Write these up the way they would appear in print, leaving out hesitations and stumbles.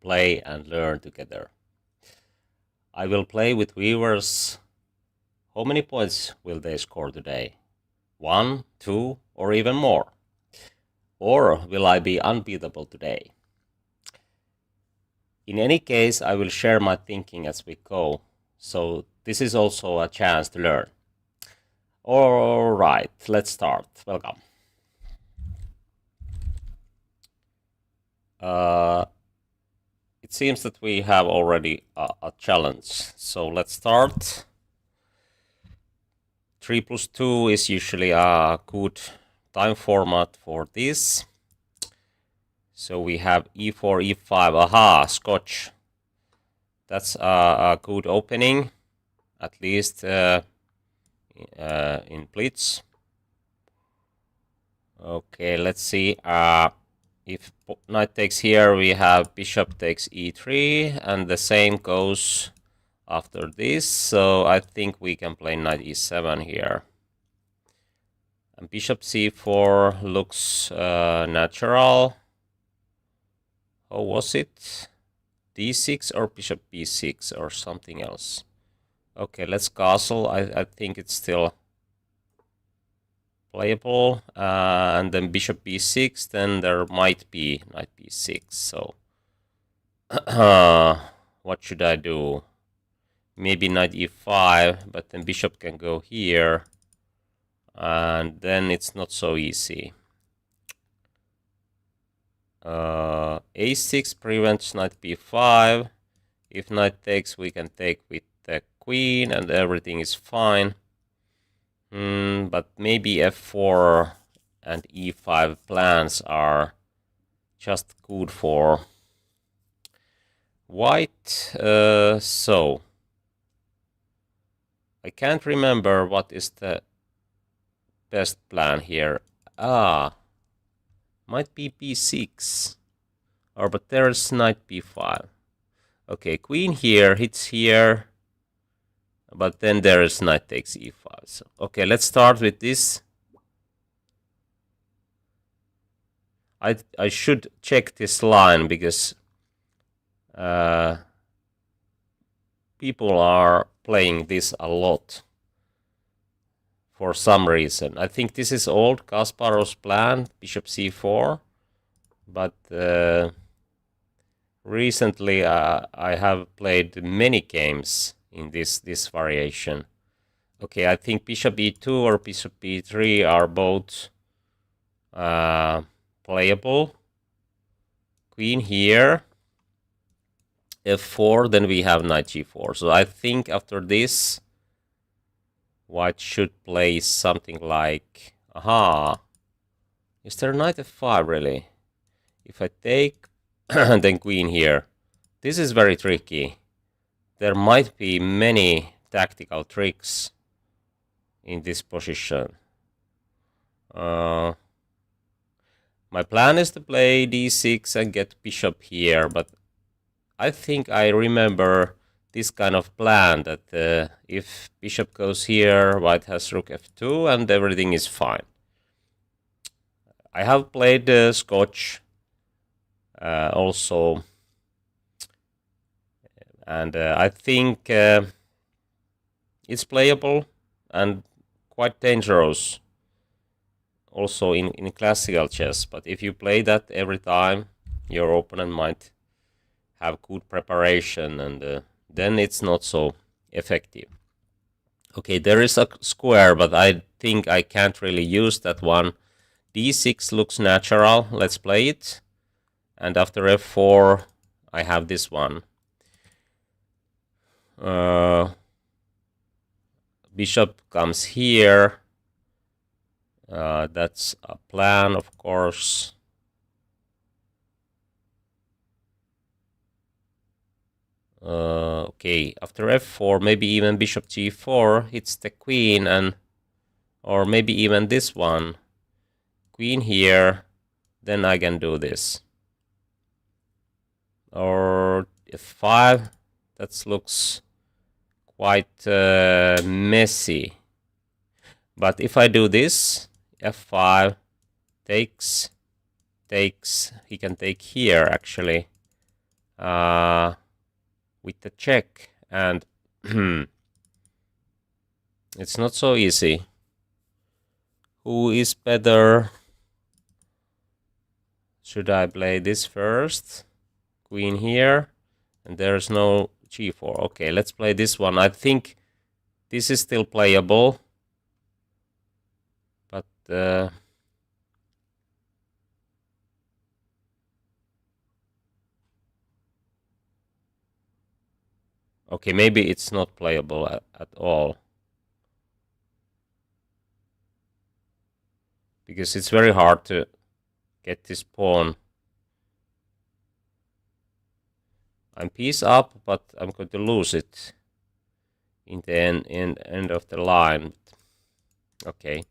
play and learn together. I will play with viewers. How many points will they score today? 1, 2, or even more? Or will I be unbeatable today? In any case, I will share my thinking as we go, so this is also a chance to learn. Alright, let's start. Welcome. It seems that we have already a challenge, so let's start. 3 plus 2 is usually a good time format for this. So we have e4, e5, aha, Scotch. That's a good opening, at least in Blitz. Okay, let's see. If knight takes here, we have bishop takes e3, and the same goes after this. So I think we can play knight e7 here. And bishop c4 looks natural. How was it? d6 or bishop b6 or something else? Okay, let's castle. I think it's still playable. And then bishop b6, then there might be knight b6. So what should I do? Maybe knight e5, but then bishop can go here. And then it's not so easy. A6 prevents knight b5. If knight takes, we can take with the queen and everything is fine. But maybe f4 and e5 plans are just good for white. So I can't remember what is the best plan here. Might be b6, but there's knight b5. Okay, queen here hits here, but then there is knight takes e5. So, okay, let's start with this. I should check this line because people are playing this a lot for some reason. I think this is old Kasparov's plan, bishop c4, but recently I have played many games in this variation. Okay, I think bishop e2 or bishop e3 are both playable. Queen here, f4, then we have knight g4. So I think after this, white should play something like, is there knight f5 really? If I take, then queen here. This is very tricky. There might be many tactical tricks in this position. My plan is to play d6 and get bishop here, but I think I remember this kind of plan that if bishop goes here, white has rook f2 and everything is fine. I have played Scotch also, and I think it's playable and quite dangerous also in classical chess. But if you play that every time, your opponent might have good preparation, and then it's not so effective. Okay, there is a square, but I think I can't really use that one. d6 looks natural. Let's play it. And after f4, I have this one. Bishop comes here. That's a plan, of course. Okay, after f4, maybe even bishop g4 hits the queen, and or maybe even this one. Queen here, then I can do this. Or f5, that looks quite messy. But if I do this, f5 takes, he can take here actually. with the check, and it's not so easy. Who is better? Should I play this first? Queen here, and there's no g4. Okay, let's play this one. I think this is still playable, but okay, maybe it's not playable at all. Because it's very hard to get this pawn. I'm piece up, but I'm going to lose it in the end of the line. Okay,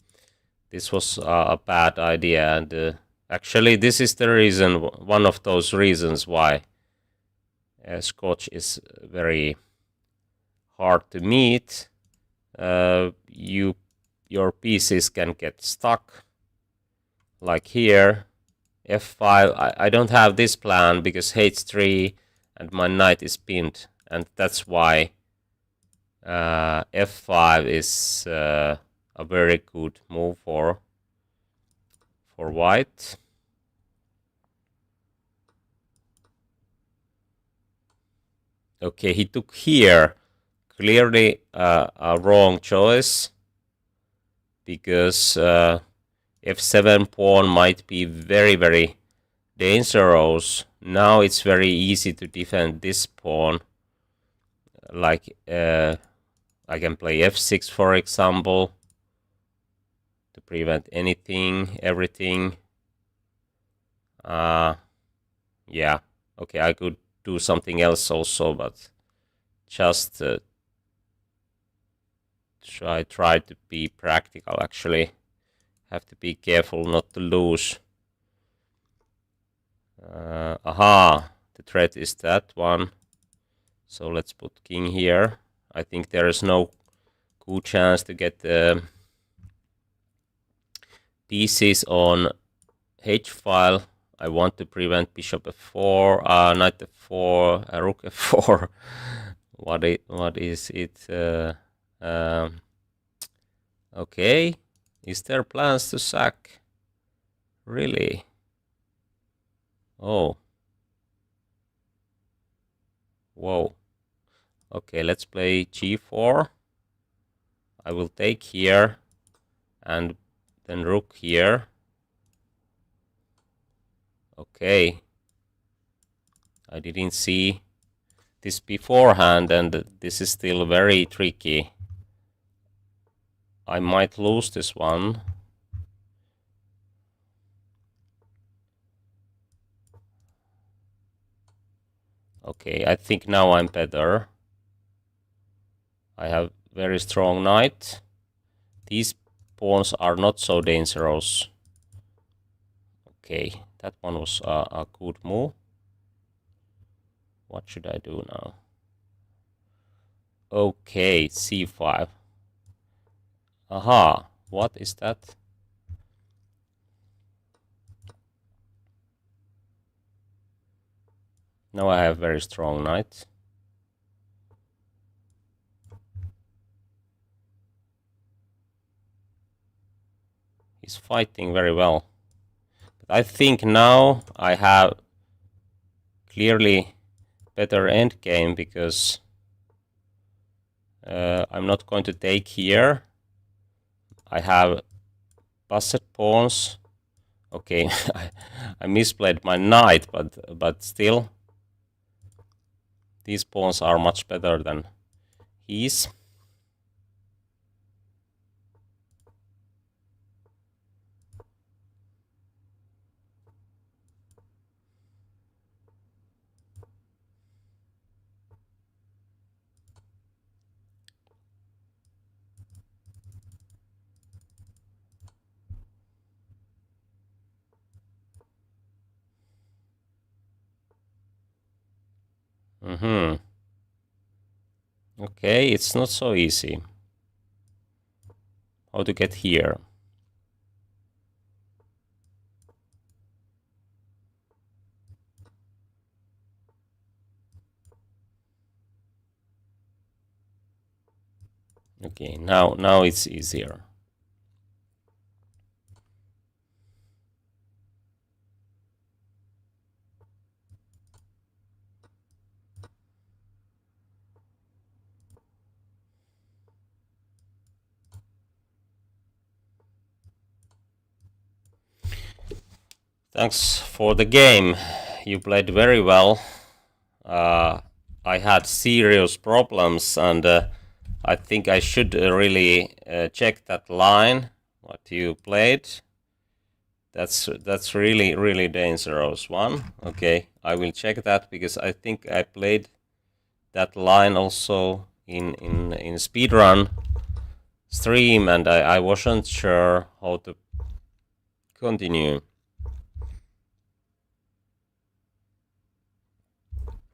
this was a bad idea, and actually this is the reason, one of those reasons why Scotch is very hard to meet. Your pieces can get stuck, like here. F5, I don't have this plan because h3 and my knight is pinned, and that's why F5 is a very good move for white. Okay, he took here. Clearly a wrong choice, because F7 pawn might be very, very dangerous. Now it's very easy to defend this pawn. Like I can play F6, for example, to prevent anything, everything. Yeah, okay, I could do something else also, but just try to be practical. Actually, have to be careful not to lose. Aha, the threat is that one. So let's put king here. I think there is no good chance to get the pieces on h file. I want to prevent bishop f4, knight f4, rook f4. What is it? Okay, is there plans to sack? Really? Oh. Whoa. Okay, let's play g4. I will take here, and then rook here. Okay. I didn't see this beforehand, and this is still very tricky. I might lose this one. Okay, I think now I'm better. I have very strong knight. These pawns are not so dangerous. Okay, that one was a good move. What should I do now? Okay, c5. Aha, what is that? Now I have very strong knight. He's fighting very well. But I think now I have clearly better endgame, because I'm not going to take here. I have passed pawns. Okay, I misplayed my knight, but still, these pawns are much better than his. Okay, it's not so easy. How to get here? Okay, now it's easier. Thanks for the game. You played very well. I had serious problems, and I think I should really check that line what you played. That's really dangerous one. Okay, I will check that because I think I played that line also in speedrun stream, and I wasn't sure how to continue.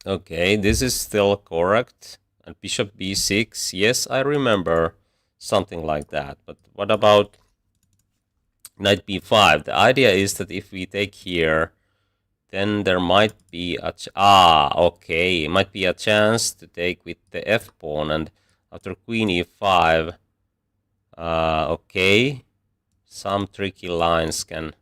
Okay, this is still correct. And bishop b6, yes, I remember something like that. But what about knight b5? The idea is that if we take here, then there might be a okay, it might be a chance to take with the f pawn, and after queen e5, okay, some tricky lines can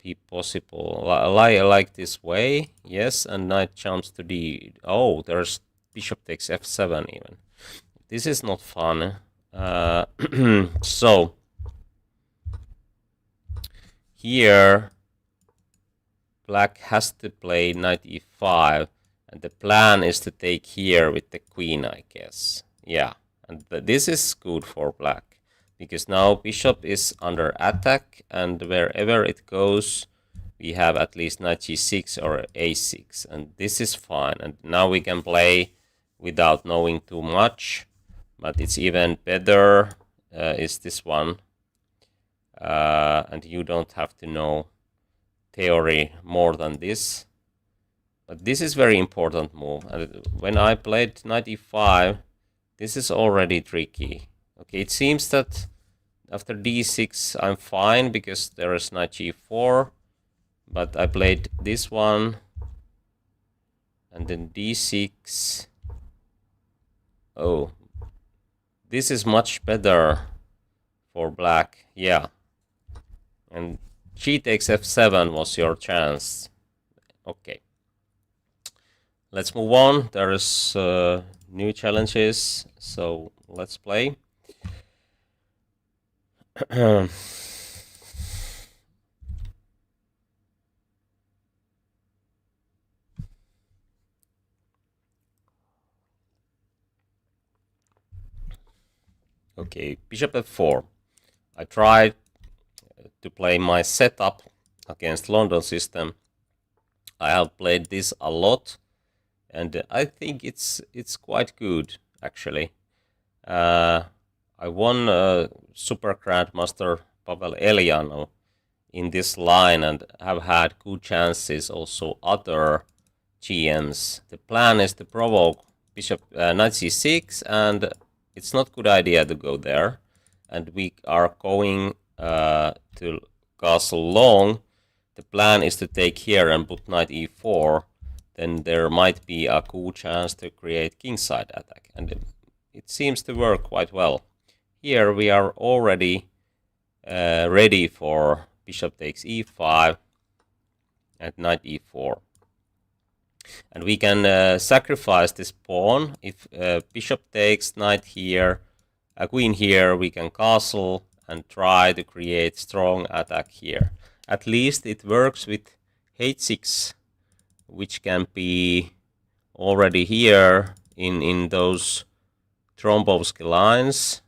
be possible. Like this way, yes, and knight jumps to d. Oh, there's bishop takes f7 even. This is not fun. So here black has to play knight e5, and the plan is to take here with the queen, I guess. Yeah, and this is good for black, because now bishop is under attack, and wherever it goes, we have at least knight g6 or a6, and this is fine. And now we can play without knowing too much, but it's even better is this one, and you don't have to know theory more than this. But this is very important move, and when I played knight e5, this is already tricky. Okay, it seems that after d6 I'm fine because there is knight g4, but I played this one, and then d6. Oh, this is much better for black, yeah. And g takes f7 was your chance. Okay, let's move on. There is new challenges, so let's play. Okay, bishop f4. I tried to play my setup against London system. I have played this a lot, and I think it's quite good actually. I won Super Grandmaster Pavel Eliano in this line, and have had good chances also other GMs. The plan is to provoke bishop knight c6, and it's not good idea to go there. And we are going to castle long. The plan is to take here and put knight e4. Then there might be a cool chance to create kingside attack, and it seems to work quite well. Here we are already ready for bishop takes e5 and knight e4. And we can sacrifice this pawn. If bishop takes knight here, a queen here, we can castle and try to create strong attack here. At least it works with h6, which can be already here in those Trombowski lines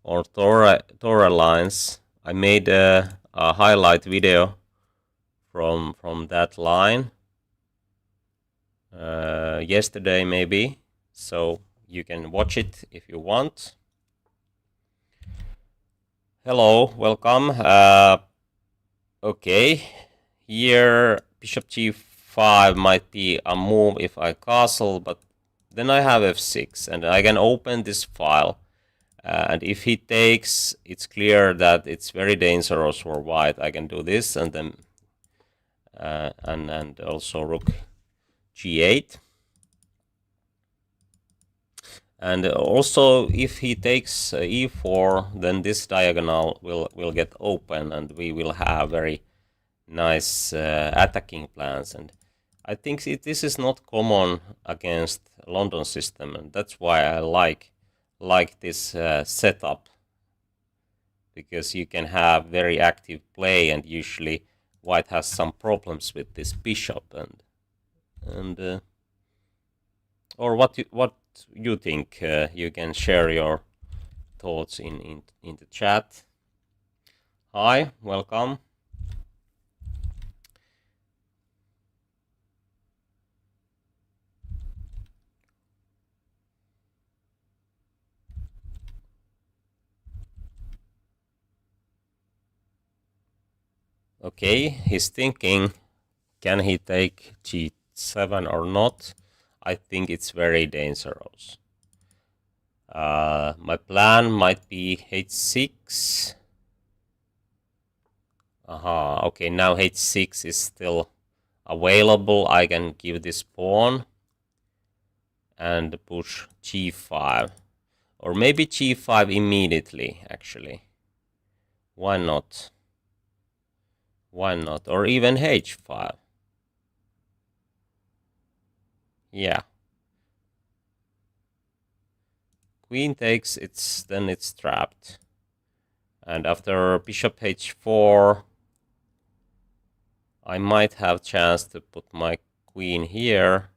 or Tora lines. I made a highlight video from that line yesterday maybe, so you can watch it if you want. Hello, welcome. Okay, here bishop g5 might be a move if I castle, but then I have f6, and I can open this file. And if he takes, it's clear that it's very dangerous for white. I can do this, and then and also rook g8. And also, if he takes e4, then this diagonal will get open, and we will have very nice attacking plans. And I think this is not common against London system, and that's why I like this setup, because you can have very active play, and usually white has some problems with this bishop. And or what you think? You can share your thoughts in the chat. Hi, welcome. Okay, he's thinking, can he take g7 or not? I think it's very dangerous. My plan might be h6. Aha, okay, now h6 is still available. I can give this pawn and push g5. Or maybe g5 immediately, actually. Why not? Why not? Or even h5. Yeah. Queen takes, then it's trapped. And after bishop h4, I might have chance to put my queen here.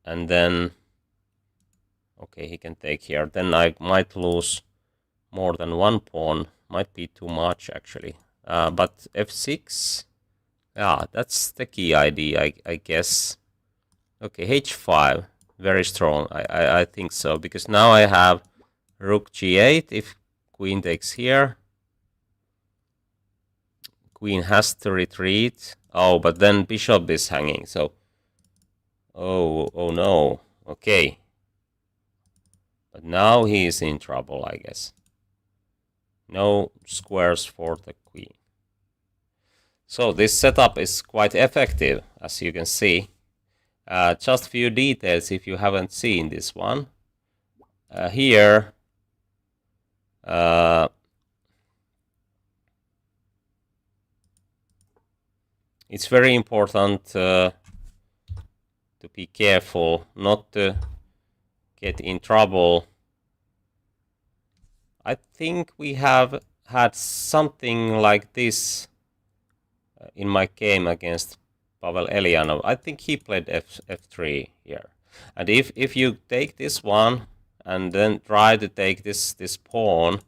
And then, okay, he can take here. Then I might lose more than one pawn. Might be too much, actually. But f6, yeah, that's the key idea, I guess. Okay, h5, very strong. I think so, because now I have rook g8. If queen takes here, queen has to retreat. Oh, but then bishop is hanging, so... Oh no. Okay. But now he is in trouble, I guess. No squares for the queen. So this setup is quite effective, as you can see. Just few details if you haven't seen this one. Here, it's very important to be careful not to get in trouble. I think we have had something like this in my game against Pavel Elianov. I think he played f3 here. And if you take this one and then try to take this pawn,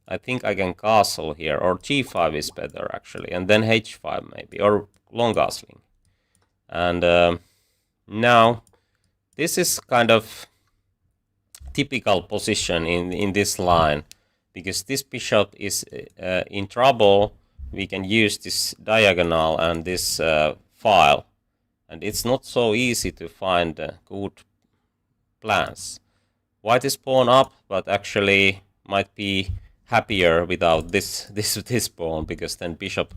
I think I can castle here, or g5 is better actually, and then h5 maybe, or long castling. And now this is kind of typical position in this line, because this bishop is in trouble. We can use this diagonal and this file, and it's not so easy to find good plans. White is pawn up, but actually might be happier without this pawn, because then bishop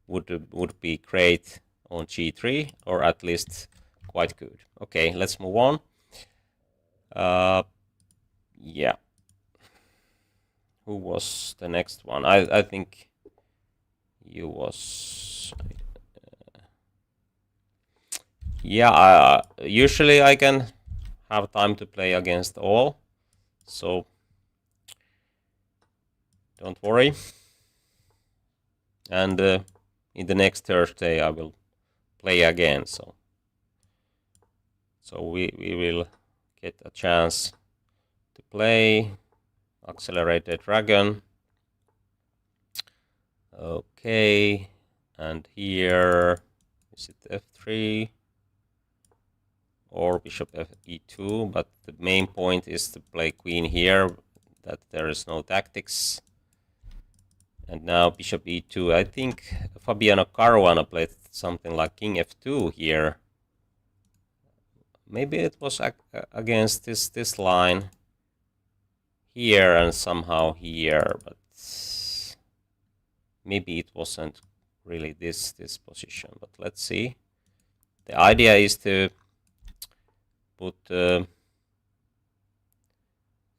would be great on g3, or at least quite good. Okay, let's move on. Yeah. Who was the next one? I think you was... yeah, usually I can have time to play against all, so don't worry. And in the next Thursday I will play again, so we will get a chance to play Accelerated Dragon. Okay, and here is it f3 or bishop e2, but the main point is to play queen here, that there is no tactics. And now bishop e2. I think Fabiano Caruana played something like king f2 here. Maybe it was against this line here and somehow here, but maybe it wasn't really this position. But let's see. The idea is to put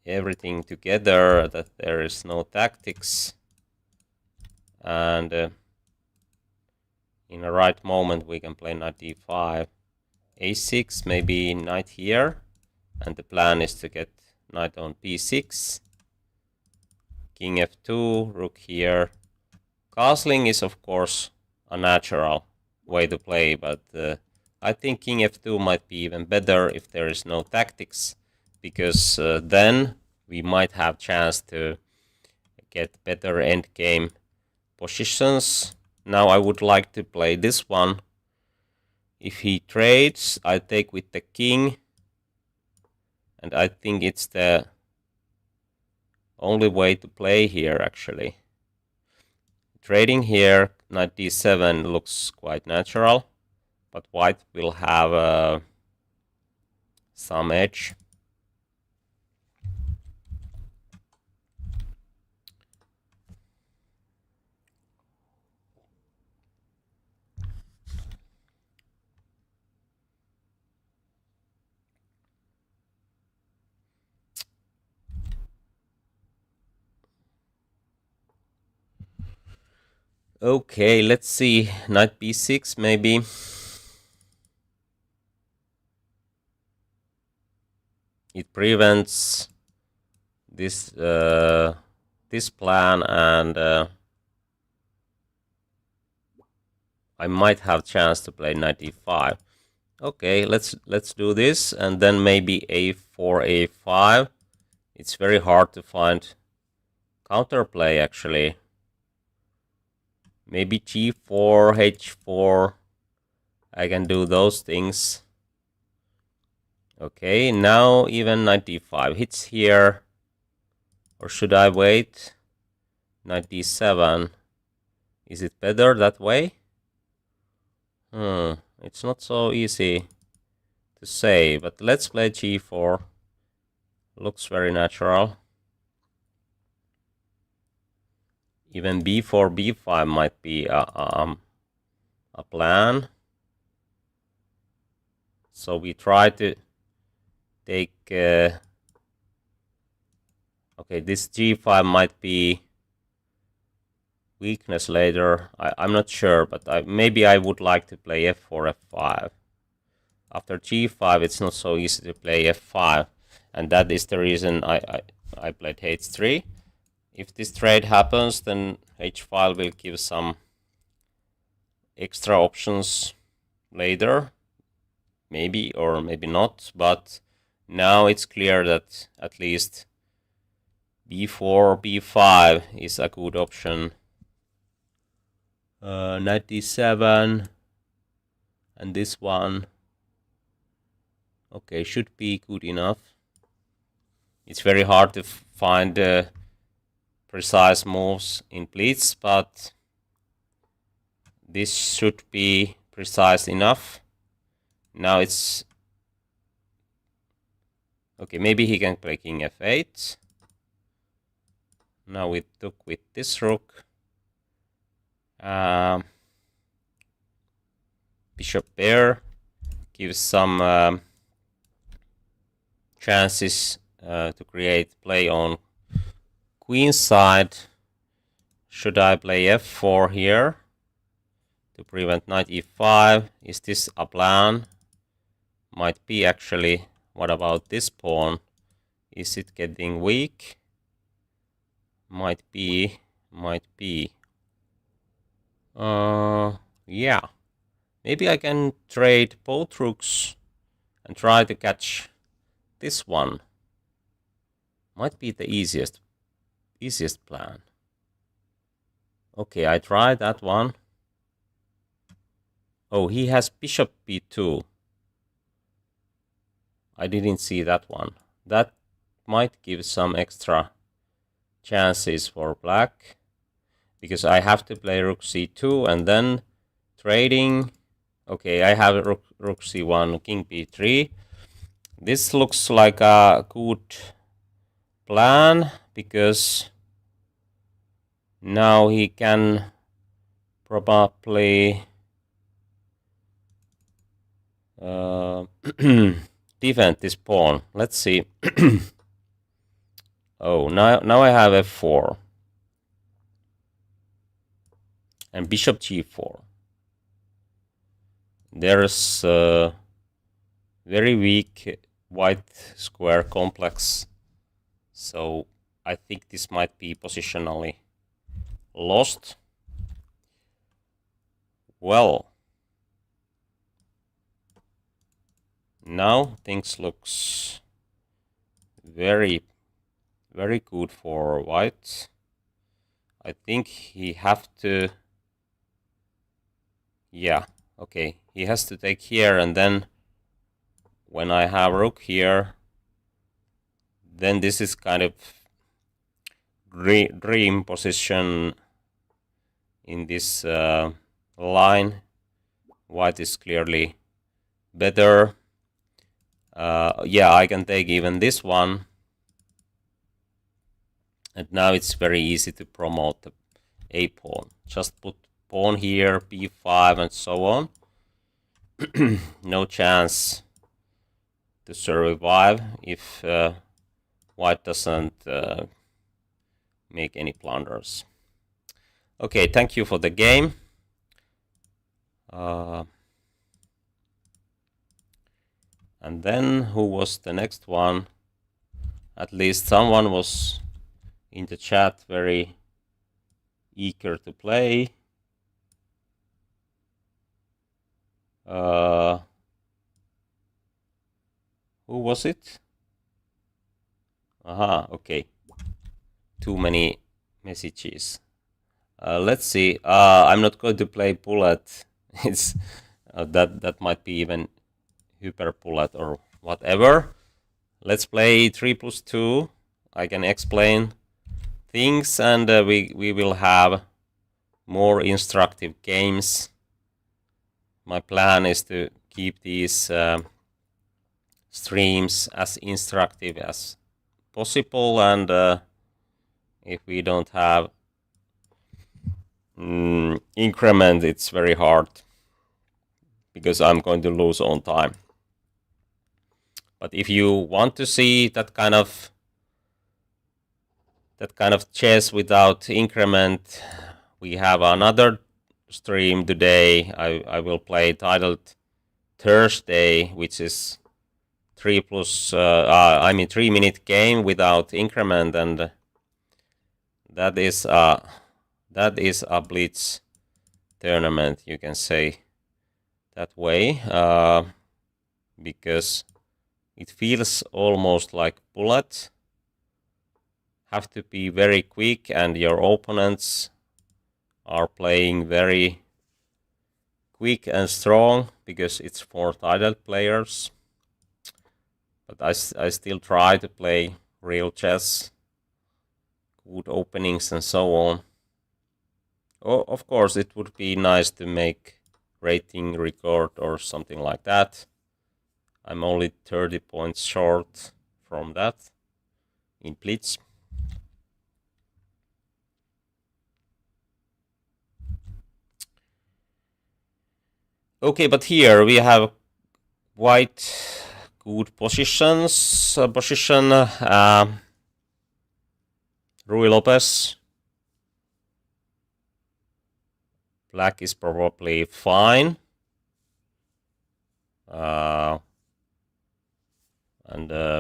everything together, that there is no tactics, and in the right moment we can play knight d5, a6, maybe knight here, and the plan is to get knight on b6, king f2, rook here. Castling is of course a natural way to play, but I think king f2 might be even better if there is no tactics, because then we might have chance to get better endgame positions. Now I would like to play this one. If he trades, I take with the king, and I think it's the only way to play here actually. Trading here, knight d7 looks quite natural, but white will have some edge. Okay, let's see. Knight b6 maybe. It prevents this this plan, and I might have chance to play knight e5. Okay, let's do this, and then maybe a4, a5. It's very hard to find counterplay actually. Maybe g4, h4. I can do those things. Okay, now even knight d5 hits here. Or should I wait? Knight d7. Is it better that way? It's not so easy to say, but let's play g4. Looks very natural. Even b4, b5 might be a plan. So we try to take... okay, this g5 might be weakness later. I'm not sure, but maybe I would like to play f4, f5. After g5, it's not so easy to play f5, and that is the reason I played h3. If this trade happens, then h5 will give some extra options later, maybe or maybe not, but now it's clear that at least b4, b5 is a good option. Knight d7 and this one. Okay, should be good enough. It's very hard to find precise moves in Blitz, but this should be precise enough. Now it's... okay, maybe he can play king f8. Now we took with this rook. Bishop pair gives some chances to create play on queen side. Should I play f4 here to prevent knight e5? Is this a plan? Might be actually. What about this pawn? Is it getting weak? Might be. Might be. Yeah. Maybe I can trade both rooks and try to catch this one. Might be the easiest plan. Okay, I tried that one. Oh, he has bishop b2. I didn't see that one. That might give some extra chances for black, because I have to play rook c2 and then trading. Okay, I have rook c1, king b3. This looks like a good plan, because now he can probably defend this pawn. Let's see. Oh, now I have f4 and bishop g4. There's very weak white square complex, so I think this might be positionally lost. Well, now things looks very good for white. I think he have to, yeah, okay, he has to take here, and then when I have rook here, then this is kind of dream position in this line. White is clearly better. Yeah, I can take even this one. And now it's very easy to promote the a pawn. Just put pawn here, b5, and so on. No chance to survive if white doesn't make any blunders. Okay, thank you for the game. And then who was the next one? At least someone was in the chat very eager to play. Who was it? Aha, okay. Too many messages. Let's see. I'm not going to play bullet. It's that might be even hyper bullet or whatever. Let's play 3+2. I can explain things, and we will have more instructive games. My plan is to keep these streams as instructive as possible, and if we don't have increment, it's very hard because I'm going to lose on time. But if you want to see that kind of chess without increment, we have another stream today. I will play titled Thursday, which is 3-minute game without increment, and that is a Blitz tournament, you can say that way, because it feels almost like bullet. Have to be very quick, and your opponents are playing very quick and strong because it's for titled players. But I still try to play real chess, good openings and so on. Oh, of course, it would be nice to make rating record or something like that. I'm only 30 points short from that in Blitz. Okay, but here we have white good positions. Ruy Lopez. Black is probably fine. And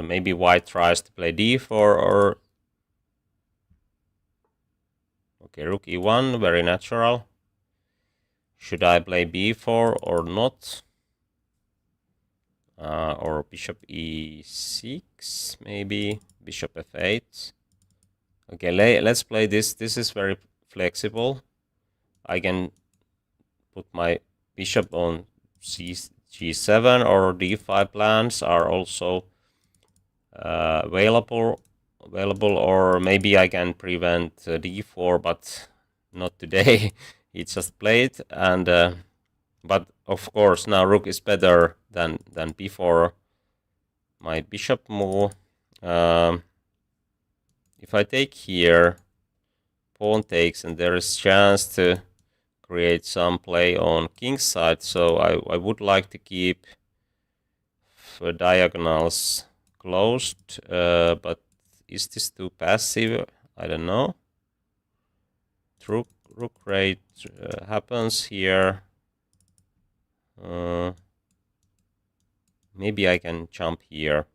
maybe white tries to play d4 or... Okay, rook e1, very natural. Should I play b4 or not? Or bishop e6, maybe bishop f8. Okay, let's play this. This is very flexible. I can put my bishop on g7, or d5 plans are also available, or maybe I can prevent d4, but not today. He just played, and but of course now rook is better than before my bishop move. If I take here, pawn takes, and there is chance to create some play on king's side, so I would like to keep the diagonals closed, but is this too passive? I don't know. Rook raid happens here. Maybe I can jump here.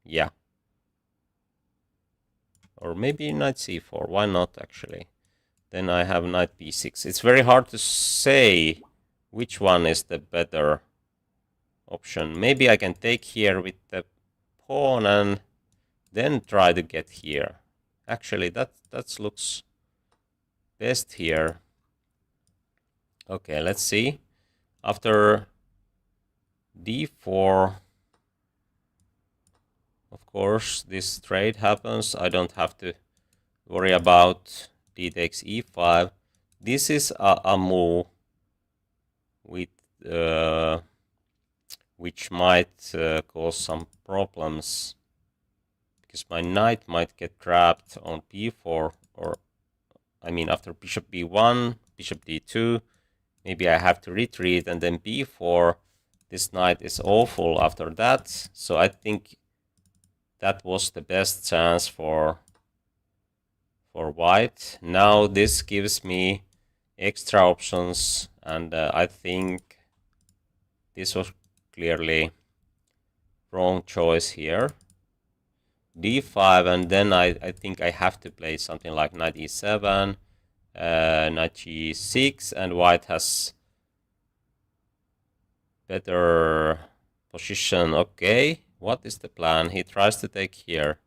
Yeah. Or maybe knight c4. Why not, actually? Then I have knight b6. It's very hard to say which one is the better option. Maybe I can take here with the pawn and then try to get here. Actually, that looks best here. Okay, let's see. After d4, of course, this trade happens. I don't have to worry about d takes e5. This is a move with which might cause some problems, because my knight might get trapped on b4, or I mean after bishop b1, bishop d2, maybe I have to retreat, and then b4. This knight is awful after that, so I think that was the best chance for white. Now this gives me extra options, and I think this was clearly wrong choice here. d5, and then I think I have to play something like knight e7, knight g6, and white has better position. Okay, what is the plan? He tries to take here.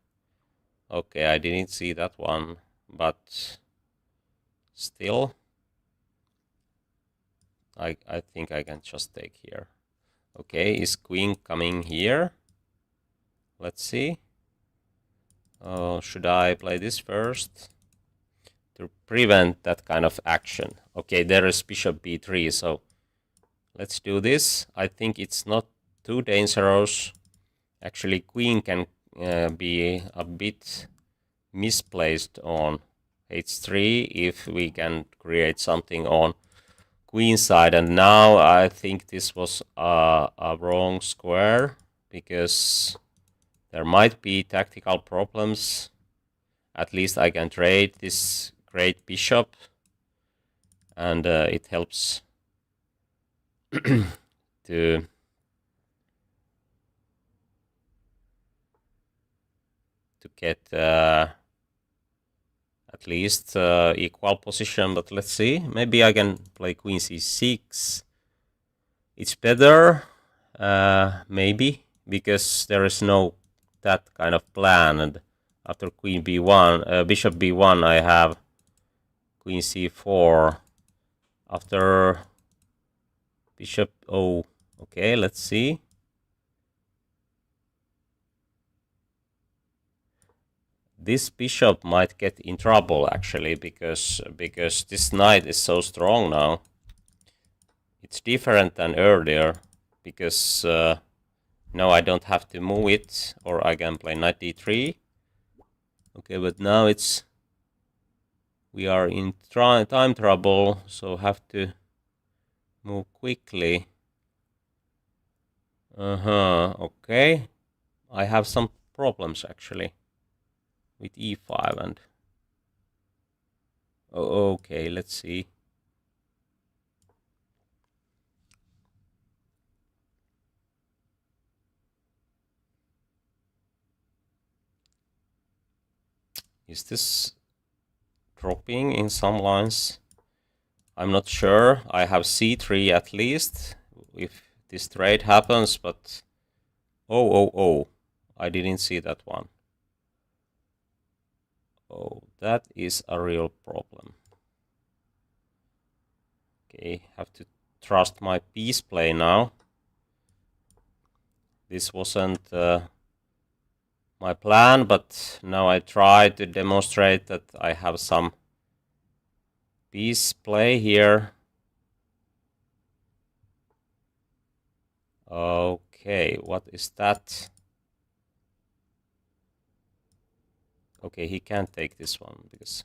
Okay, I didn't see that one, but still, I think I can just take here. Okay, is queen coming here? Let's see. Should I play this first to prevent that kind of action? Okay, there is bishop b3, so let's do this. I think it's not too dangerous. Actually, queen can be a bit misplaced on h3 if we can create something on queen side. And now I think this was a wrong square, because there might be tactical problems. At least I can trade this great bishop, and it helps to get at least equal position. But let's see. Maybe I can play queen c6. It's better, maybe, because there is no that kind of plan. And after queen b1, bishop b1, I have queen c4. After bishop, oh, okay, let's see. This bishop might get in trouble, actually, because this knight is so strong now. It's different than earlier, because now I don't have to move it, or I can play knight d3. Okay, but now we are in time trouble, so have to move quickly. Okay. I have some problems, actually, with e5 and... Oh, okay, let's see. Is this dropping in some lines? I'm not sure. I have c3 at least if this trade happens, but oh, I didn't see that one. Oh, that is a real problem. Okay, have to trust my piece play now. This wasn't my plan, but now I try to demonstrate that I have some piece play here. Okay, what is that? Okay, he can't take this one because...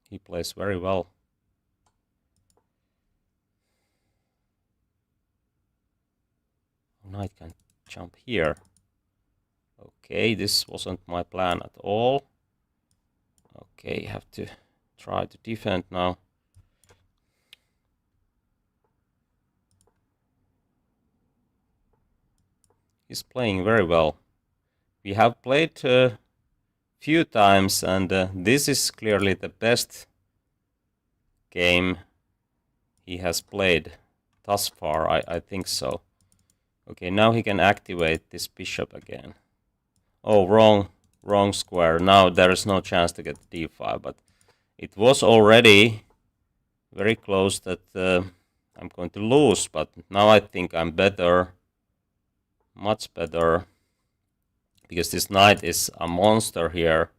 he plays very well. knight can jump here. Okay, this wasn't my plan at all. Okay, have to try to defend now. He's playing very well. We have played a few times, and this is clearly the best game he has played thus far. I think so. Okay, now he can activate this bishop again. Oh, wrong square. Now there is no chance to get d5, but it was already very close that I'm going to lose, but now I think I'm better, much better, because this knight is a monster here,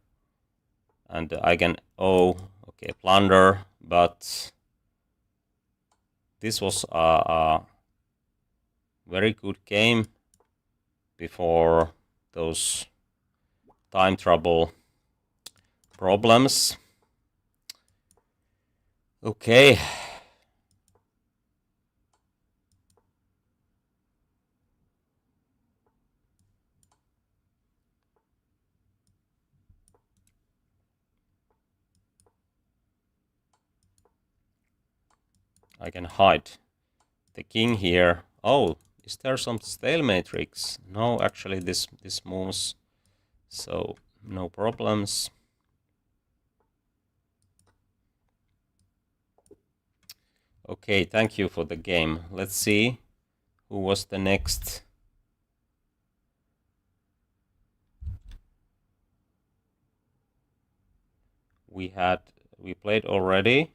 and I can, okay, plunder, but this was a very good game before those time trouble problems. Okay. I can hide the king here. Oh, is there some stalemate tricks? No, actually this moves, so no problems. Okay, thank you for the game. Let's see who was the next. We played already.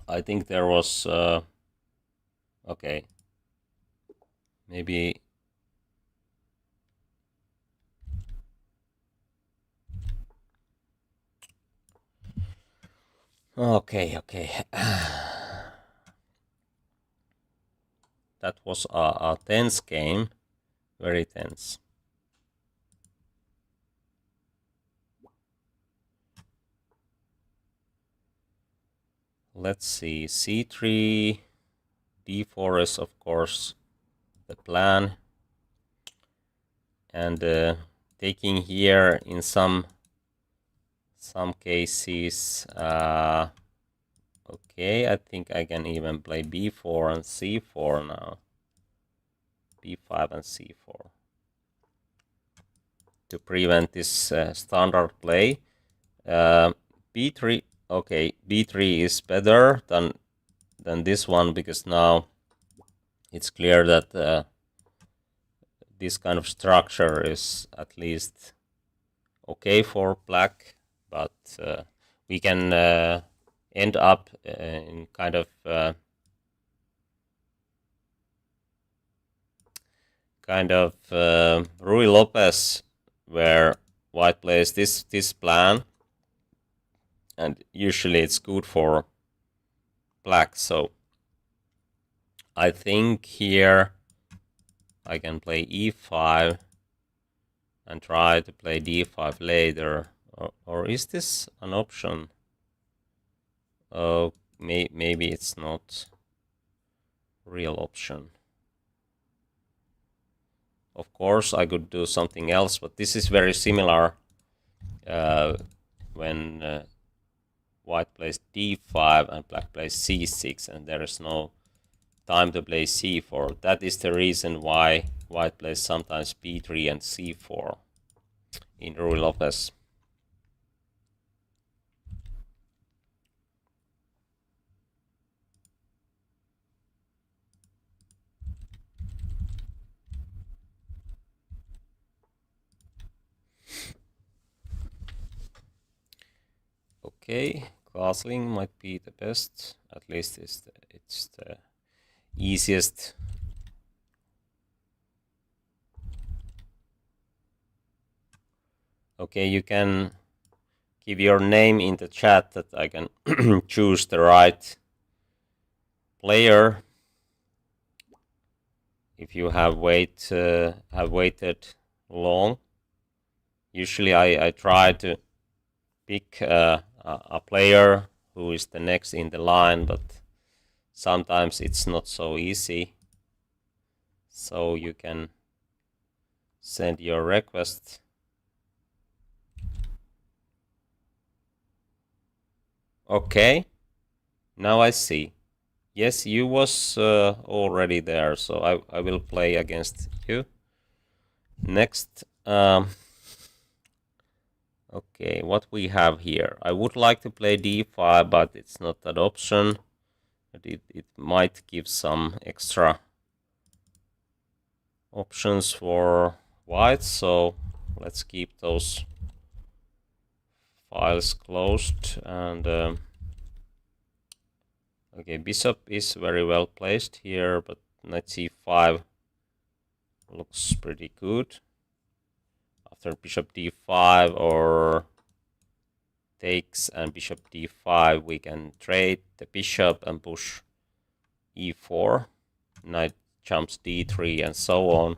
I think there was okay, maybe okay. That was a tense game, very tense. Let's see, c3, d4 is of course the plan, and taking here in some cases. Okay, I think I can even play b4 and c4 now. b5 and c4 to prevent this standard play. b3. Okay, b3 is better than this one, because now it's clear that this kind of structure is at least okay for black, but we can end up in kind of Ruy Lopez, where white plays this plan, and usually it's good for black. So I think here I can play e5 and try to play d5 later, or is this an option? Oh, maybe it's not real option. Of course I could do something else, but this is very similar when white plays d5 and black plays c6, and there is no time to play c4. That is the reason why white plays sometimes b3 and c4 in Ruy Lopez. Okay, castling might be the best. At least it's the easiest. Okay, you can give your name in the chat that I can choose the right player. If you have waited long, usually I try to pick a player who is the next in the line, but sometimes it's not so easy. So you can send your request. Okay, now I see. Yes, you was already there, so I will play against you. Next, okay, what we have here. I would like to play d5, but it's not that option. It might give some extra options for white, so let's keep those files closed. And okay, bishop is very well placed here, but knight c5 looks pretty good. After bishop d5 or takes and bishop d5, we can trade the bishop and push e4. Knight jumps d3 and so on.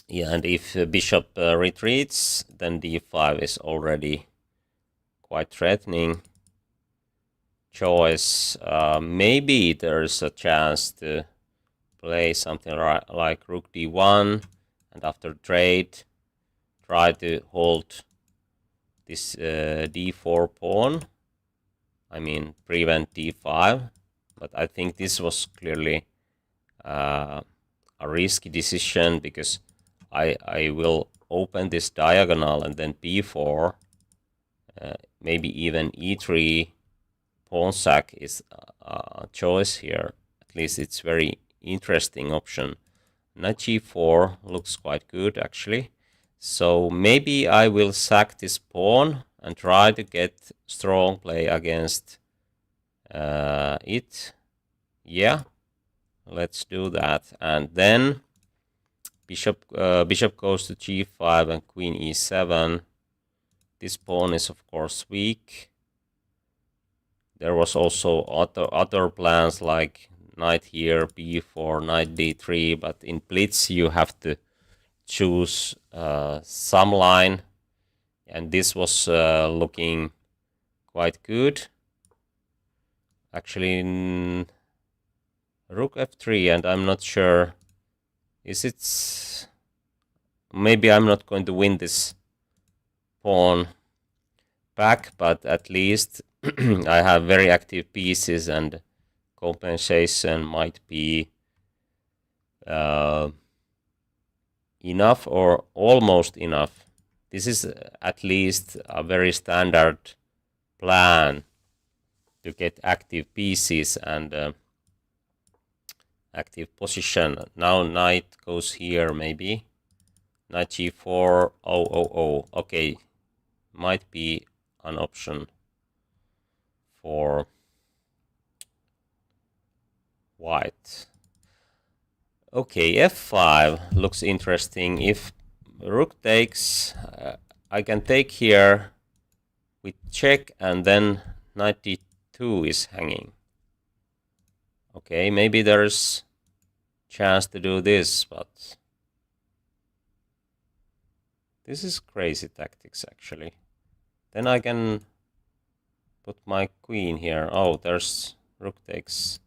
Yeah, and if bishop retreats, then d5 is already quite threatening choice. Maybe there's a chance to play something like rook d1, and after trade try to hold this d4 pawn. I mean, prevent d5. But I think this was clearly a risky decision, because I will open this diagonal and then b4, maybe even e3 pawn sack is a choice here. At least it's very interesting option. Knight g4 looks quite good actually. So maybe I will sack this pawn and try to get strong play against it. Yeah, let's do that. And then bishop goes to g5 and queen e7. This pawn is of course weak. There was also other plans like knight here, b4, knight d3, but in Blitz you have to choose some line, and this was looking quite good. Actually, rook f3, and I'm not sure, is it... Maybe I'm not going to win this pawn back, but at least I have very active pieces, and compensation might be enough or almost enough. This is at least a very standard plan to get active pieces and active position. Now knight goes here, maybe. Knight g4, okay, might be an option for white. Okay, f5 looks interesting. If rook takes, I can take here with check, and then knight d2 is hanging. Okay, maybe there's chance to do this, but this is crazy tactics actually. Then I can put my queen here. Oh, there's rook takes.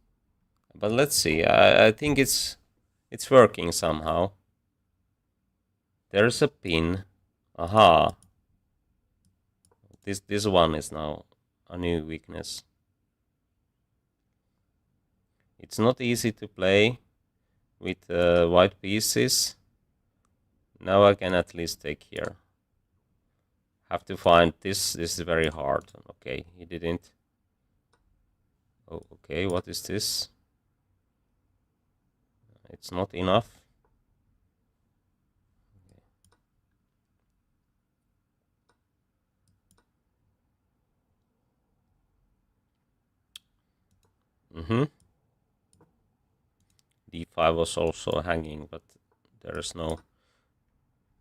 But let's see. I think it's working somehow. There's a pin. Aha. This one is now a new weakness. It's not easy to play with white pieces. Now I can at least take here. Have to find this. This is very hard. Okay, he didn't. Oh, okay, what is this? It's not enough. D5 was also hanging, but there is no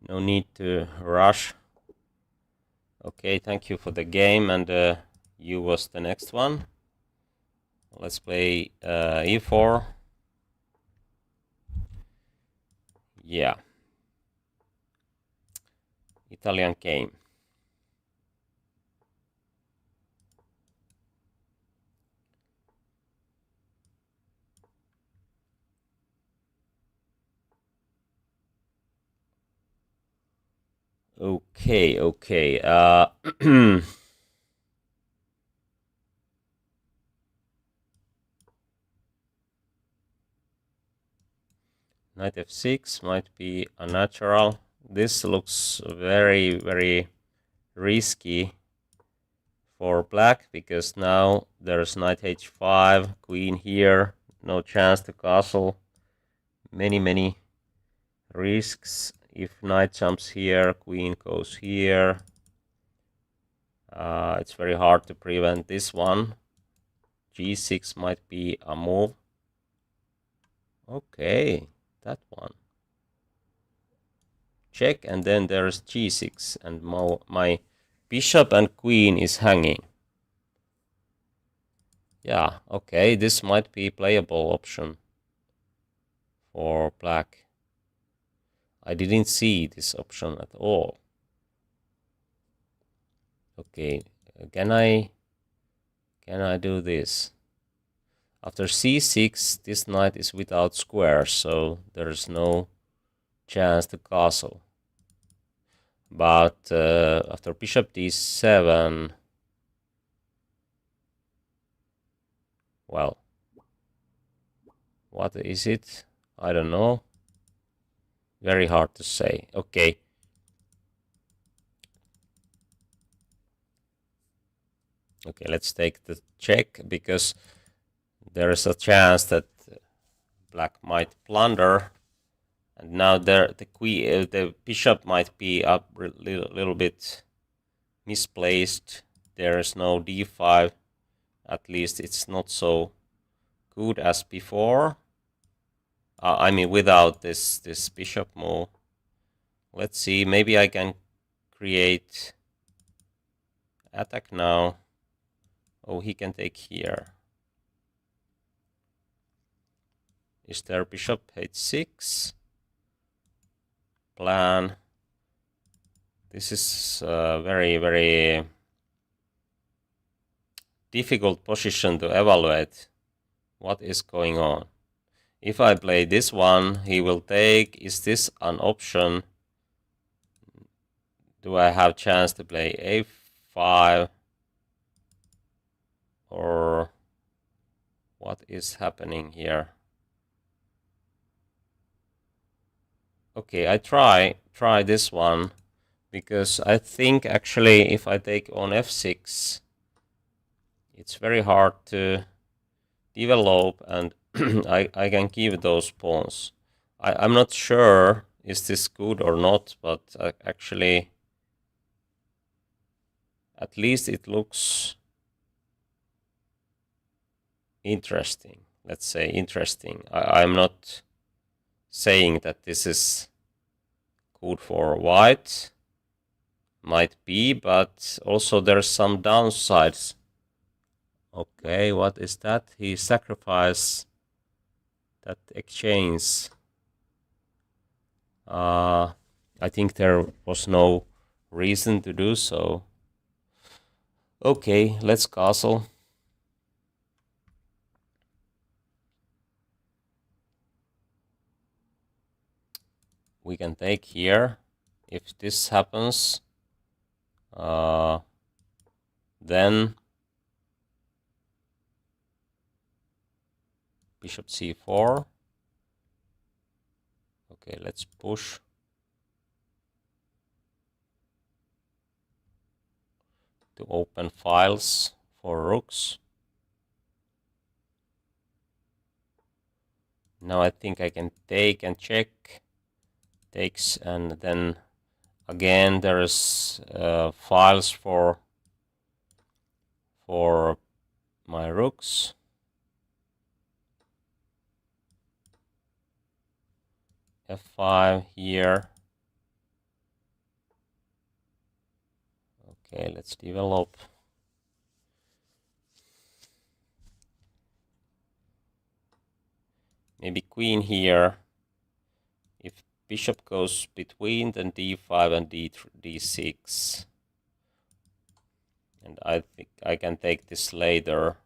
need to rush. Okay, thank you for the game, and you was the next one. Let's play e4. Yeah. Italian game. Okay, okay. Knight f6 might be unnatural. This looks very, very risky for black because now there's knight h5, queen here, no chance to castle. Many risks. If knight jumps here, queen goes here. It's very hard to prevent this one. g6 might be a move. Okay, that one. Check, and then there's g6, and my bishop and queen is hanging. Yeah, okay, this might be a playable option for black. I didn't see this option at all. Okay, can I do this? After c6, this knight is without square, so there's no chance to castle. But after bishop d7, well, what is it? I don't know. Very hard to say. Okay. Okay, let's take the check because there is a chance that black might blunder, and now the bishop might be up a little bit misplaced. There is no d5. At least it's not so good as before. I mean, without this bishop move. Let's see. Maybe I can create attack now. Oh, he can take here. Is there bishop h6? Plan. This is a very, very difficult position to evaluate what is going on. If I play this one, he will take. Is this an option? Do I have chance to play a5? Or what is happening here? Okay, I try this one because I think actually if I take on f6, it's very hard to develop, and I can give those pawns. I'm not sure is this good or not, but actually at least it looks interesting. Let's say interesting. I'm not saying that this is good for white. Might be, but also there's some downsides. Okay, what is that? He sacrificed that exchange. I think there was no reason to do so. Okay, let's castle. We can take here. If this happens, then bishop c4. Okay, let's push. To open files for rooks. Now I think I can take and check. Takes, and then again there is files for my rooks. f5 here. Okay, let's develop. Maybe queen here. If bishop goes between, then d5 and d6. And I think I can take this later.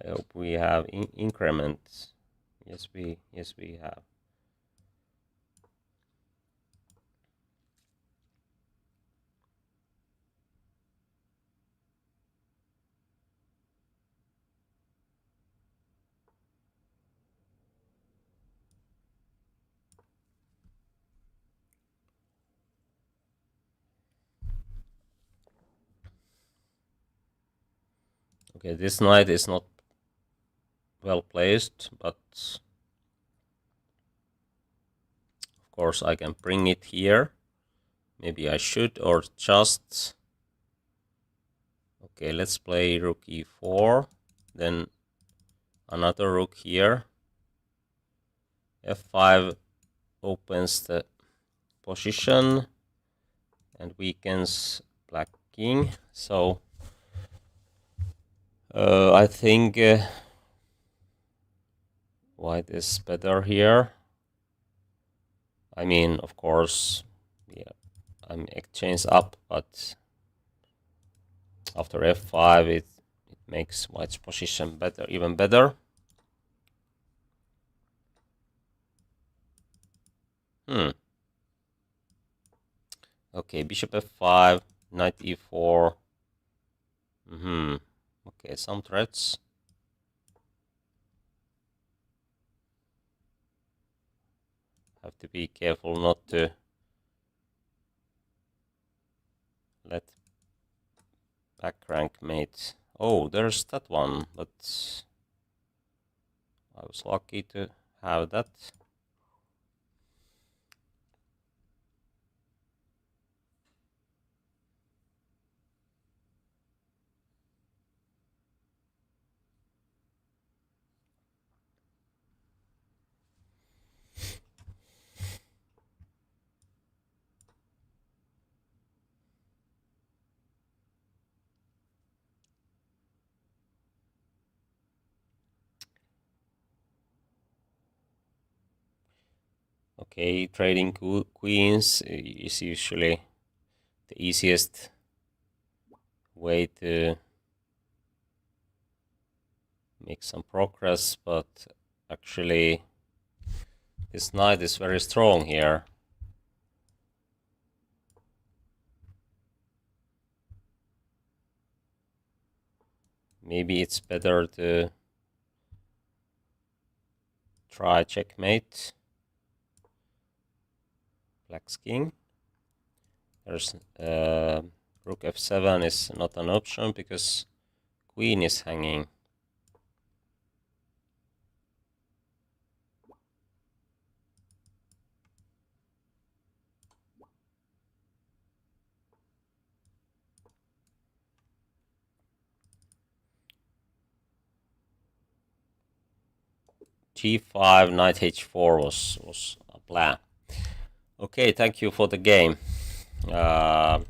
I hope we have increments. Yes, we have. Okay, this knight is not well placed, but of course I can bring it here. Maybe I should, or just... Okay, let's play rook e4, then another rook here. f5 opens the position and weakens black king. So I think white is better here. I mean, of course, yeah, I'm exchange up, but after f5 it makes white's position better, even better. Okay, bishop f5, knight e4. Okay, some threats. Have to be careful not to let back rank mate. Oh, there's that one, but I was lucky to have that. Okay, trading queens is usually the easiest way to make some progress, but actually this knight is very strong here. Maybe it's better to try checkmate. Black's king. There's rook f7 is not an option because queen is hanging. g5, knight h4 was a plan. Okay, thank you for the game. Let's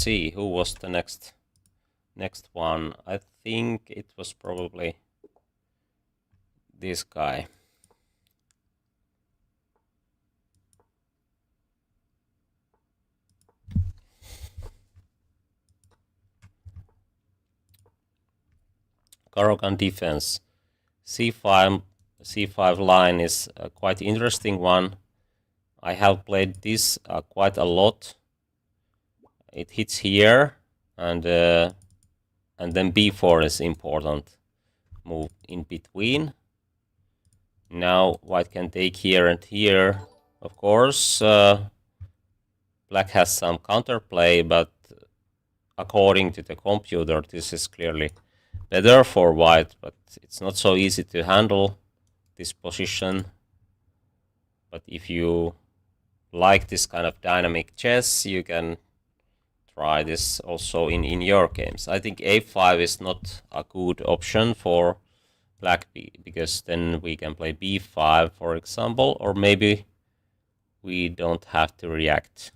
see who was the next one. I think it was probably this guy. Caro-Kann defense. c5 line is a quite interesting one. I have played this quite a lot. It hits here, and then b4 is important move in between. Now white can take here and here. Of course, black has some counterplay, but according to the computer, this is clearly better for white, but it's not so easy to handle this position. But if you like this kind of dynamic chess, you can try this also in your games. I think a5 is not a good option for black because then we can play b5, for example, or maybe we don't have to react,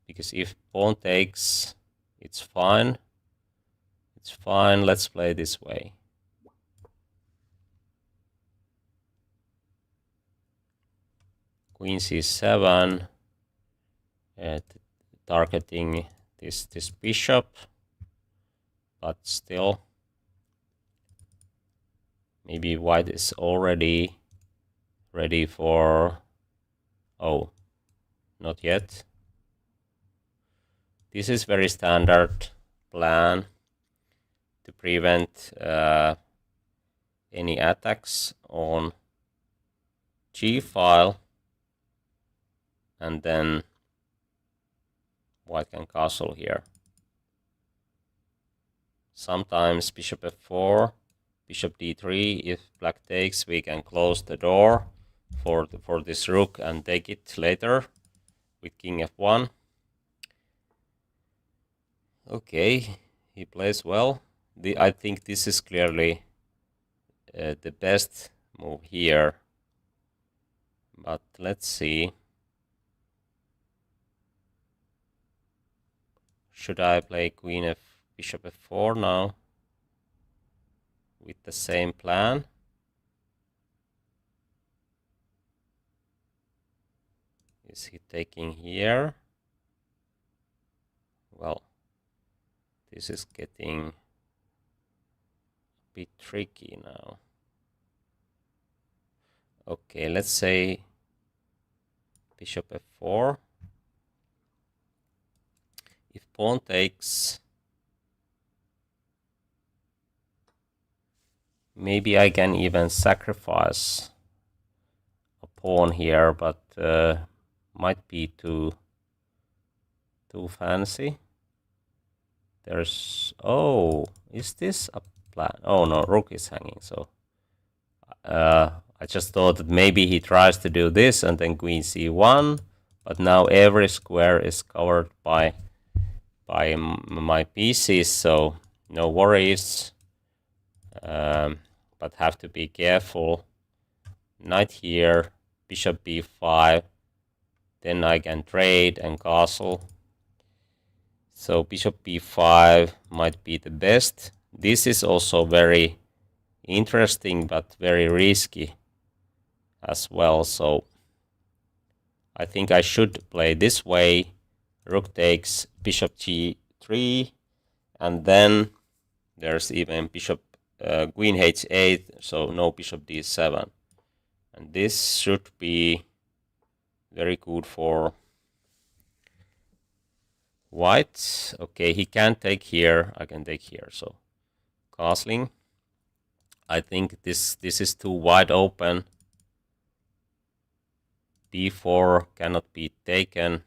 because if pawn takes, it's fine. It's fine. Let's play this way. Queen c7, targeting this bishop, but still Maybe white is already ready for... Oh, not yet. This is very standard plan to prevent any attacks on G file, and then white can castle here. Sometimes bishop f4, bishop d3. If black takes, we can close the door for this rook and take it later with king f1. Okay, he plays well. I think this is clearly the best move here. But let's see. Should I play bishop f4 now with the same plan? Is he taking here? Well, this is getting a bit tricky now. Okay, let's say bishop f4. If pawn takes, maybe I can even sacrifice a pawn here, but might be too fancy. There's... Oh, is this a plan? Oh no, rook is hanging, so I just thought that maybe he tries to do this and then queen c1, but now every square is covered by my pieces, so no worries. But have to be careful. Knight here, bishop b5, then I can trade and castle. So bishop b5 might be the best. This is also very interesting but very risky as well, so I think I should play this way. Rook takes, bishop g3, and then there's even bishop queen h8, so no bishop d7, and this should be very good for white. Okay, he can't take here, I can take here, so castling. I think this is too wide open. b4 cannot be taken,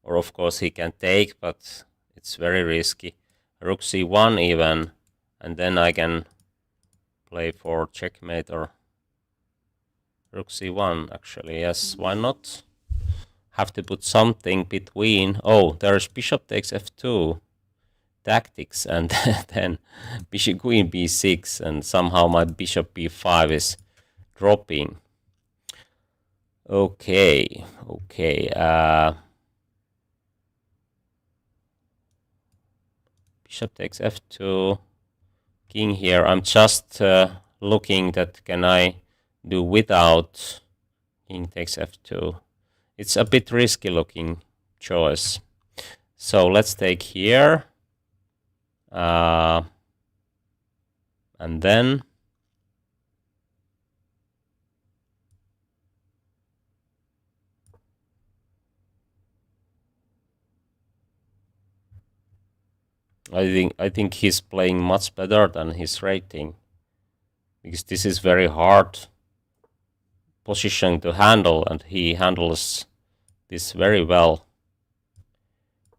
or of course he can take, but it's very risky. Rook c1 even, and then I can play for checkmate, or rook c1 actually, yes, why not? Have to put something between. Oh, there's bishop takes f2 tactics, and then bishop queen b6, and somehow my bishop b5 is dropping. Okay, bishop takes f2, king here. I'm just looking that can I do without king takes f2. It's a bit risky looking choice. So let's take here. And then I think he's playing much better than his rating, because this is very hard position to handle, and he handles this very well.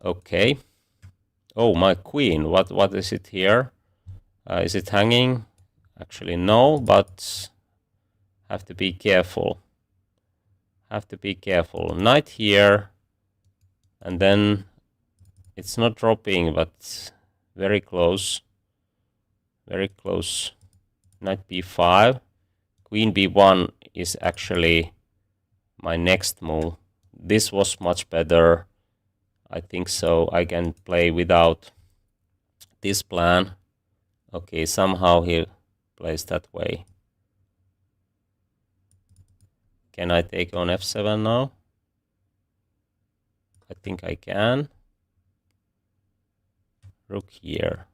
Okay. Oh, my queen. What is it here? Is it hanging? Actually, no, but have to be careful. Have to be careful. Knight here, and then it's not dropping, but very close. Very close. Knight b5. Queen b1 is actually my next move. This was much better. I think so. I can play without this plan. Okay, somehow he plays that way. Can I take on f7 now? I think I can. Rook here.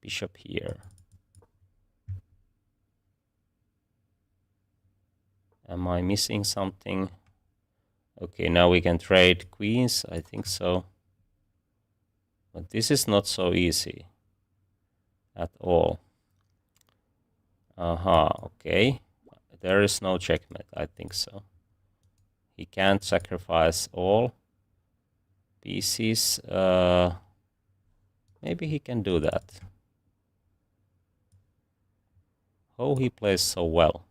Bishop here. Am I missing something? Okay, now we can trade queens. I think so. But this is not so easy at all. Okay. There is no checkmate, I think so. He can't sacrifice all pieces. Maybe he can do that. Oh, he plays so well.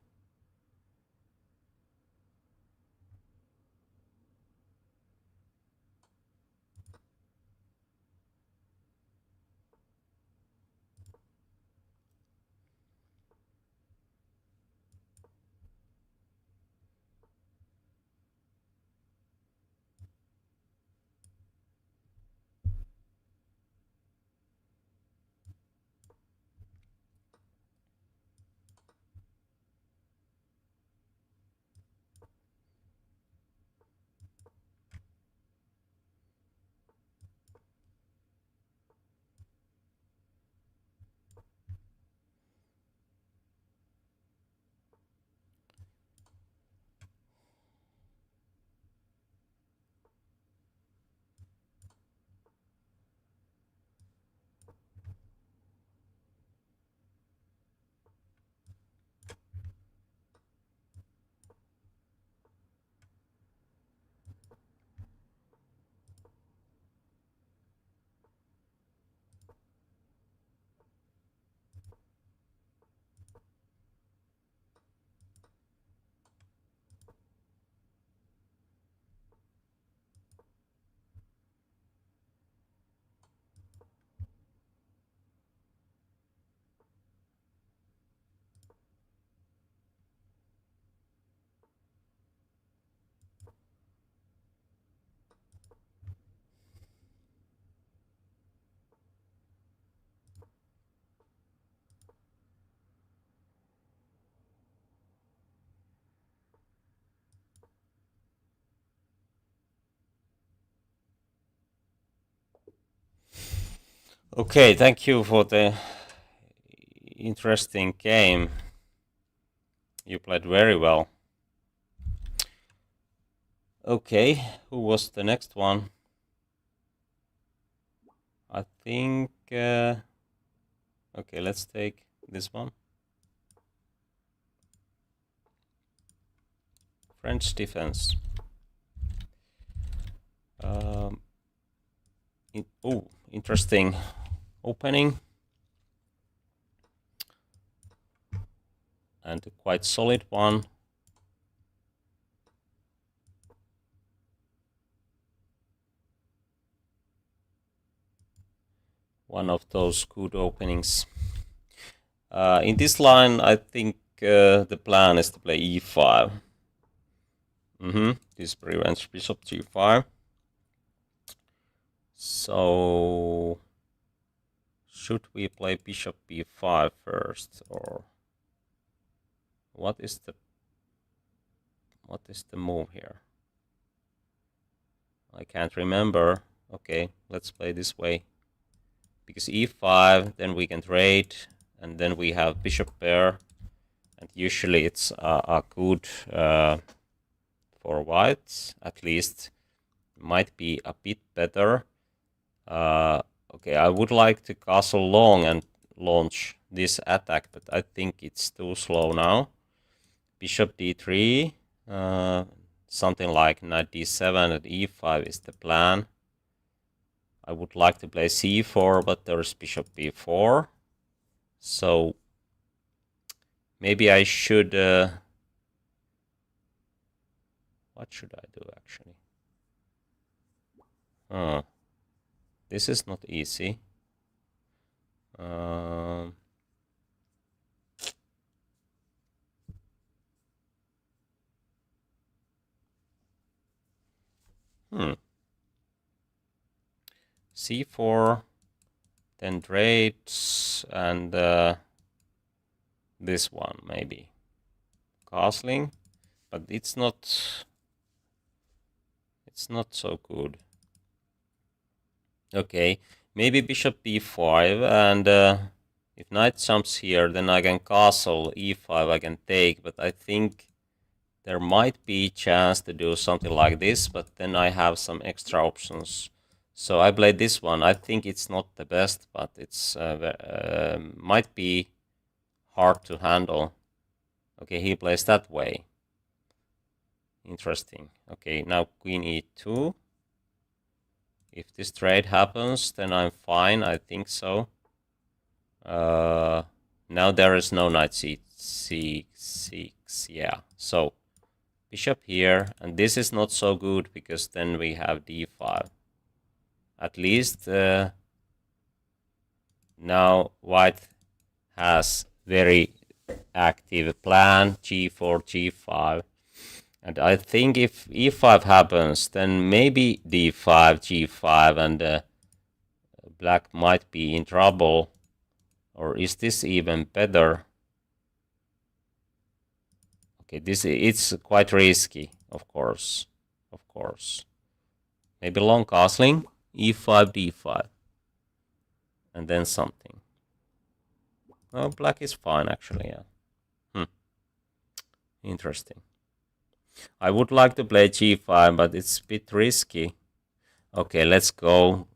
Okay, thank you for the interesting game. You played very well. Okay, who was the next one? I think... okay, let's take this one. French defense. Interesting opening. And a quite solid one. One of those good openings. In this line, I think the plan is to play e5. This prevents bishop g5. So, should we play bishop b5 first, or what is the move here? I can't remember. Okay, let's play this way. Because e5, then we can trade, and then we have bishop pair, and usually it's a good for white. At least might be a bit better. Okay, I would like to castle long and launch this attack, but I think it's too slow now. Bishop d3, something like knight d7 and e5 is the plan. I would like to play c4, but there's bishop b4. So maybe I should... what should I do, actually? This is not easy. c4, then trades, and this one maybe. Castling, but it's not so good. Okay, maybe bishop b5, and if knight jumps here, then I can castle e5, I can take, but I think there might be a chance to do something like this, but then I have some extra options. So I played this one. I think it's not the best, but it's might be hard to handle. Okay, he plays that way. Interesting. Okay, now queen e2. If this trade happens, then I'm fine. I think so. Now there is no knight c6. Yeah, so bishop here, and this is not so good because then we have d5. At least now white has very active plan, g4, g5. And I think if e5 happens, then maybe d5, g5, and black might be in trouble. Or is this even better? Okay, it's quite risky, of course. Maybe long castling, e5, d5, and then something. Oh, black is fine actually. Yeah. Interesting. I would like to play g5, but it's a bit risky. Okay, let's go.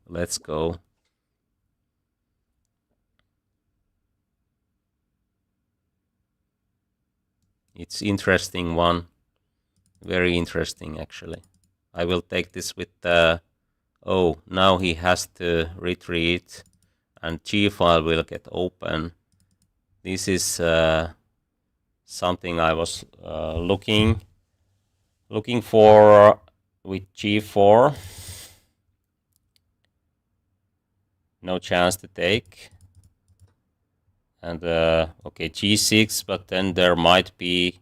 It's interesting one. Very interesting, actually. I will take this with the... Oh, now he has to retreat, and g-file will get open. This is something I was looking for with g4. No chance to take. And okay, g6, but then there might be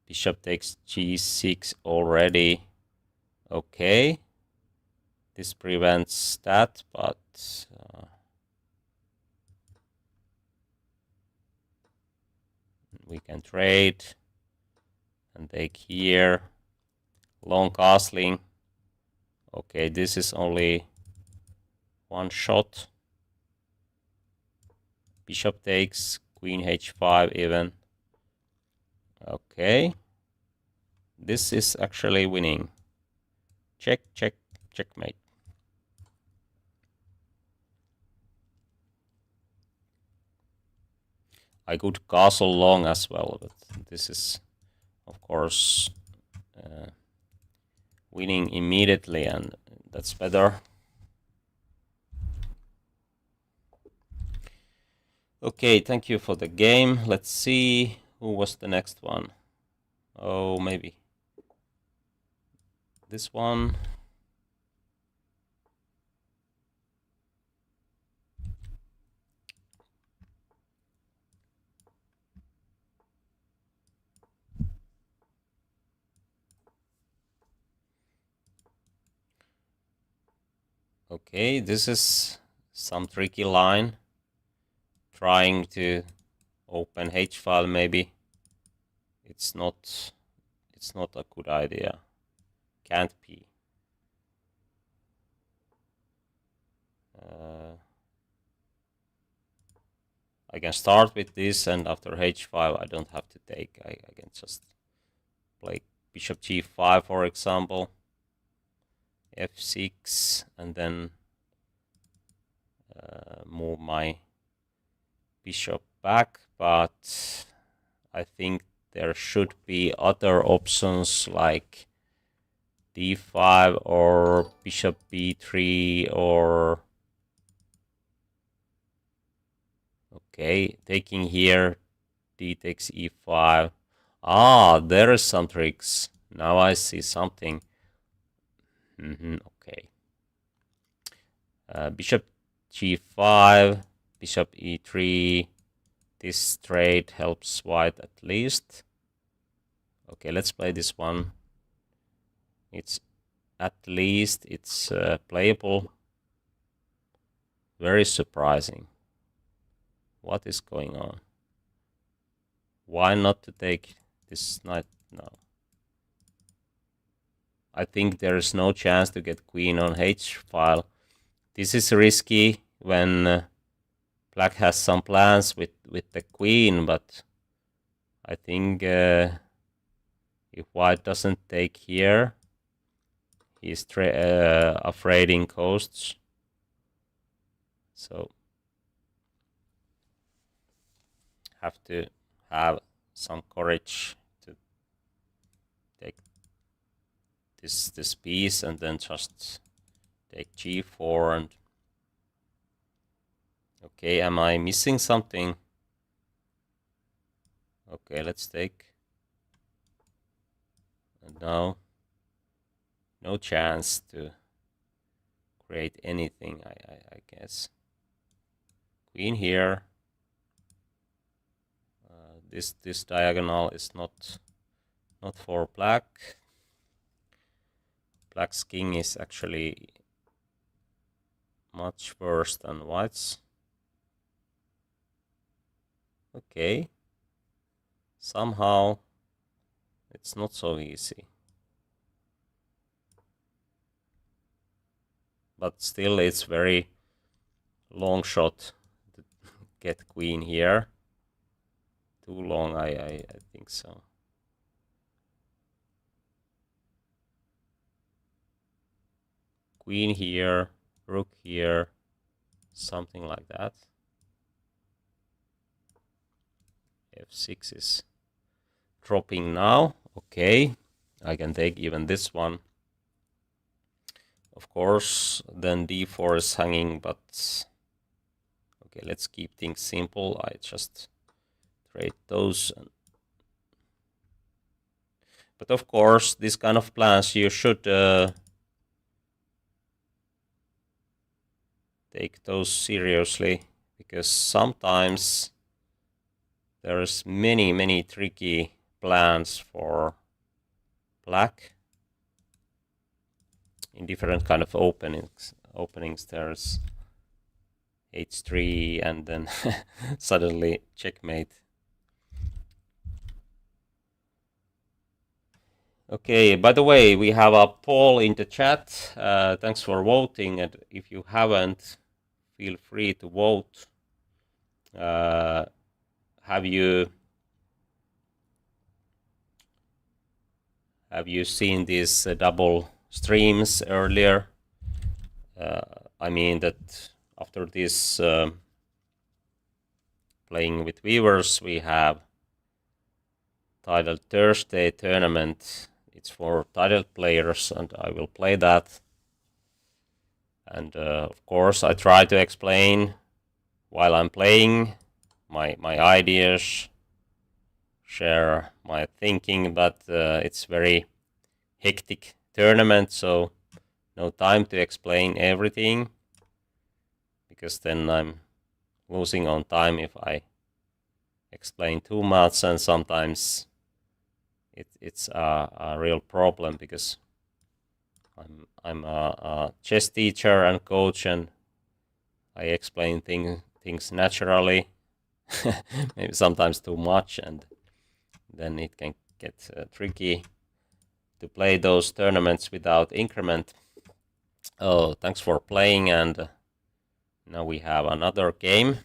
bishop takes g6 already. Okay, this prevents that, but we can trade and take here. Long castling. Okay, this is only one shot. Bishop takes, queen h5 even. Okay. This is actually winning. Checkmate. I could castle long as well, but this is, of course, winning immediately, and that's better. Okay, thank you for the game. Let's see who was the next one. Oh, maybe this one. Okay, this is some tricky line. Trying to open h-file maybe. It's not a good idea. Can't be. I can start with this, and after h5 I don't have to take. I can just play bishop g5, for example, f6, and then move my bishop back. But I think there should be other options like d5 or bishop b3 or... Okay, taking here, d takes e5. Ah, there is some tricks. Now I see something. Okay. Bishop g5, bishop e3. This trade helps white at least. Okay, let's play this one. It's at least it's playable. Very surprising. What is going on? Why not to take this knight now? I think there is no chance to get queen on h-file. This is risky when black has some plans with the queen, but I think If white doesn't take here, he's afraid in coasts. So have to have some courage to take this piece and then just take g4 and okay, am I missing something? Okay, let's take. And now no chance to create anything, I guess. Queen here. This diagonal is not for black. Black's king is actually much worse than white's. Okay. Somehow it's not so easy. But still it's very long shot to get queen here. Too long, I think so. Queen here, rook here, something like that. F6 is dropping now. Okay, I can take even this one. Of course, then d4 is hanging, but okay, let's keep things simple. I just trade those. But of course, this kind of plans you should take those seriously, because sometimes there's many tricky plans for black in different kind of openings. There's h3 and then suddenly checkmate. Okay, by the way, we have a poll in the chat. Thanks for voting, and if you haven't, feel free to vote. Have you seen these double streams earlier? I mean that after this playing with viewers, we have titled Thursday tournament. It's for titled players, and I will play that. And of course, I try to explain while I'm playing my ideas, share my thinking, but it's very hectic tournament, so no time to explain everything, because then I'm losing on time if I explain too much, and sometimes it's a real problem, because I'm a chess teacher and coach, and I explain things naturally, maybe sometimes too much, and then it can get tricky to play those tournaments without increment. Oh, thanks for playing, and now we have another game.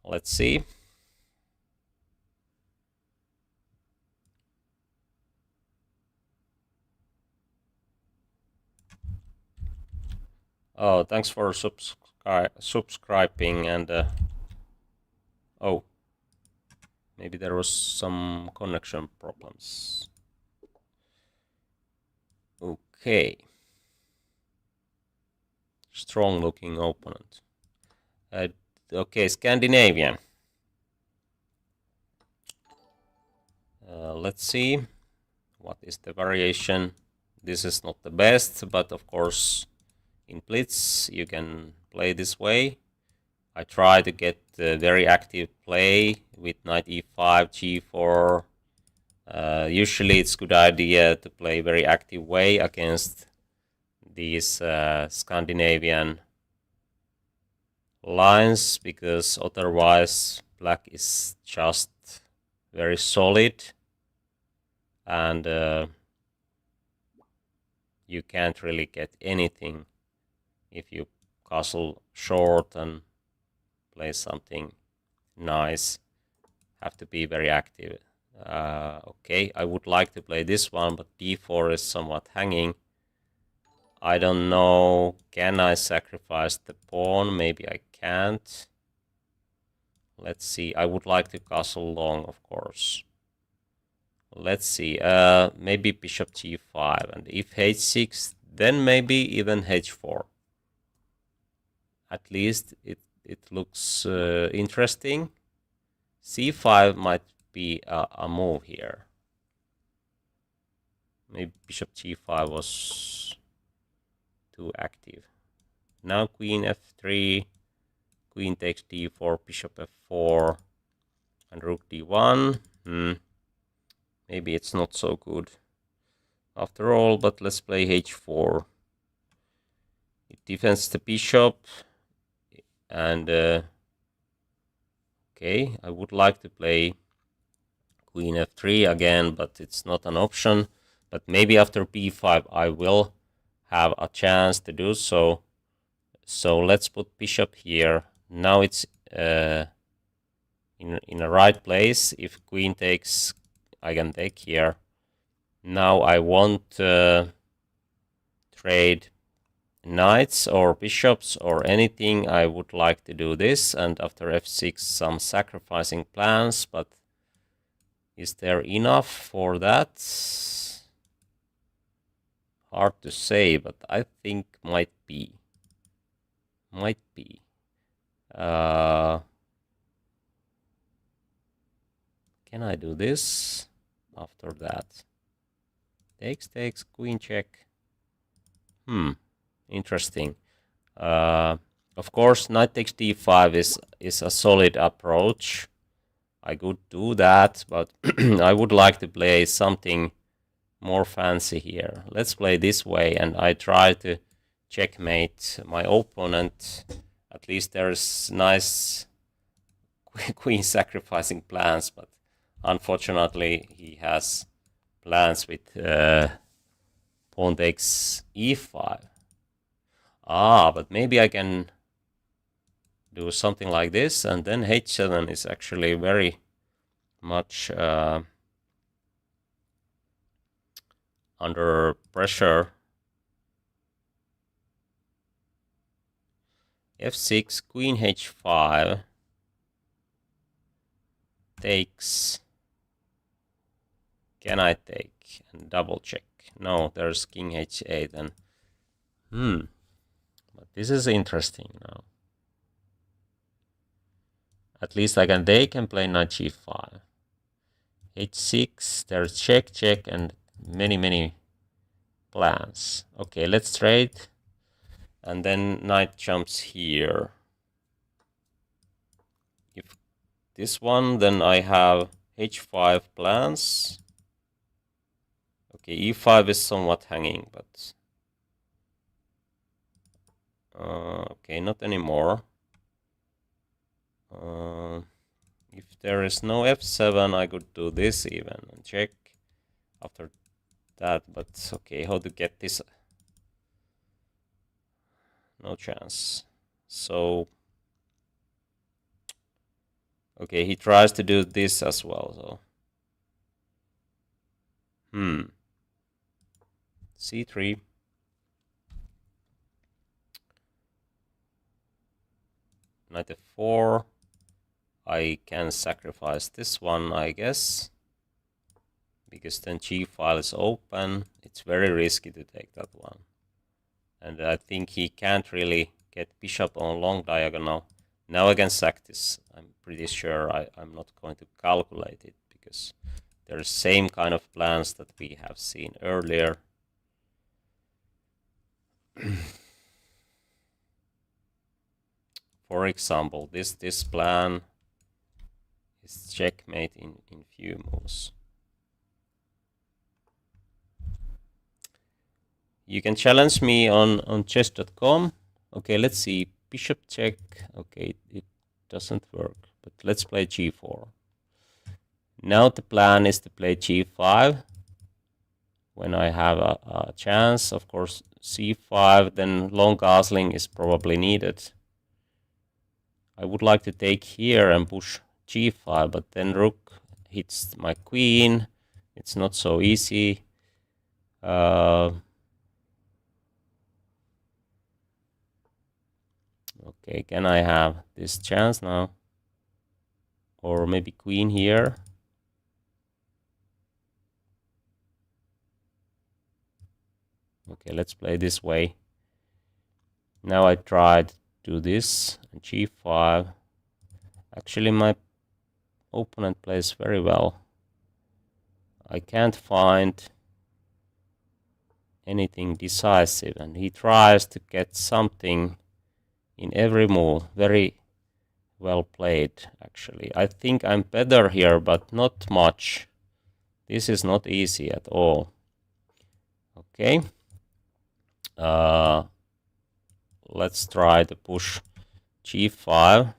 Let's see. Oh, thanks for subscribing, and oh, maybe there was some connection problems. Okay. Strong looking opponent. Okay, Scandinavian. Let's see what is the variation. This is not the best, but of course in Blitz you can play this way. I try to get very active play with knight e5, g4. Usually it's a good idea to play very active way against these Scandinavian lines, because otherwise black is just very solid, and you can't really get anything if you castle short and play something nice. Have to be very active Okay, I would like to play this one, but d4 is somewhat hanging. I don't know, can I sacrifice the pawn? Maybe I can't. Let's see, I would like to castle long, of course. Let's see, maybe bishop g5, and if h6, then maybe even h4. At least it looks interesting. c5 might be a move here. Maybe bishop g5 was too active. Now queen f3, queen takes d4, bishop f4, and rook d1. Maybe it's not so good after all, but let's play h4. It defends the bishop, and okay, I would like to play queen f3 again, but it's not an option. But maybe after b5 I will have a chance to do so. So let's put bishop here. Now it's in a right place. If queen takes, I can take here. Now I won't trade knights or bishops or anything. I would like to do this, and after f6 some sacrificing plans, but is there enough for that? Hard to say, but I think might be. Might be. Can I do this after that? Takes, queen check. Interesting. Of course, knight takes d5 is a solid approach. I could do that, but I would like to play something more fancy here. Let's play this way, and I try to checkmate my opponent. At least there's nice queen sacrificing plans, but unfortunately he has plans with pawn takes e5. But maybe I can do something like this, and then h7 is actually very much under pressure. f6, queen h5 takes. Can I take and double check? No, there's king h8 and but this is interesting now. At least I can take and play knight g5. h6, there's check, and many plans. Okay, let's trade. And then knight jumps here. If this one, then I have h5 plans. Okay, e5 is somewhat hanging, but okay, not anymore. If there is no f7, I could do this even and check after that, but okay, how to get this? No chance. So okay, he tries to do this as well, so c3. Knight f4. I can sacrifice this one, I guess, because then g file is open. It's very risky to take that one, and I think he can't really get bishop on long diagonal. Now I can sack this. I'm pretty sure I'm not going to calculate it, because there's same kind of plans that we have seen earlier. For example, this plan is checkmate in few moves. You can challenge me on chess.com. Okay, let's see. Bishop check. Okay, it doesn't work, but let's play g4. Now the plan is to play g5 when I have a chance. Of course, c5, then long castling is probably needed. I would like to take here and push g5, but then rook hits my queen. It's not so easy. Okay, can I have this chance now? Or maybe queen here? Okay, let's play this way. Now I tried to do this, g5. Actually, my opponent plays very well. I can't find anything decisive, and he tries to get something in every move. Very well played, actually. I think I'm better here, but not much. This is not easy at all. Okay. Let's try to push g5.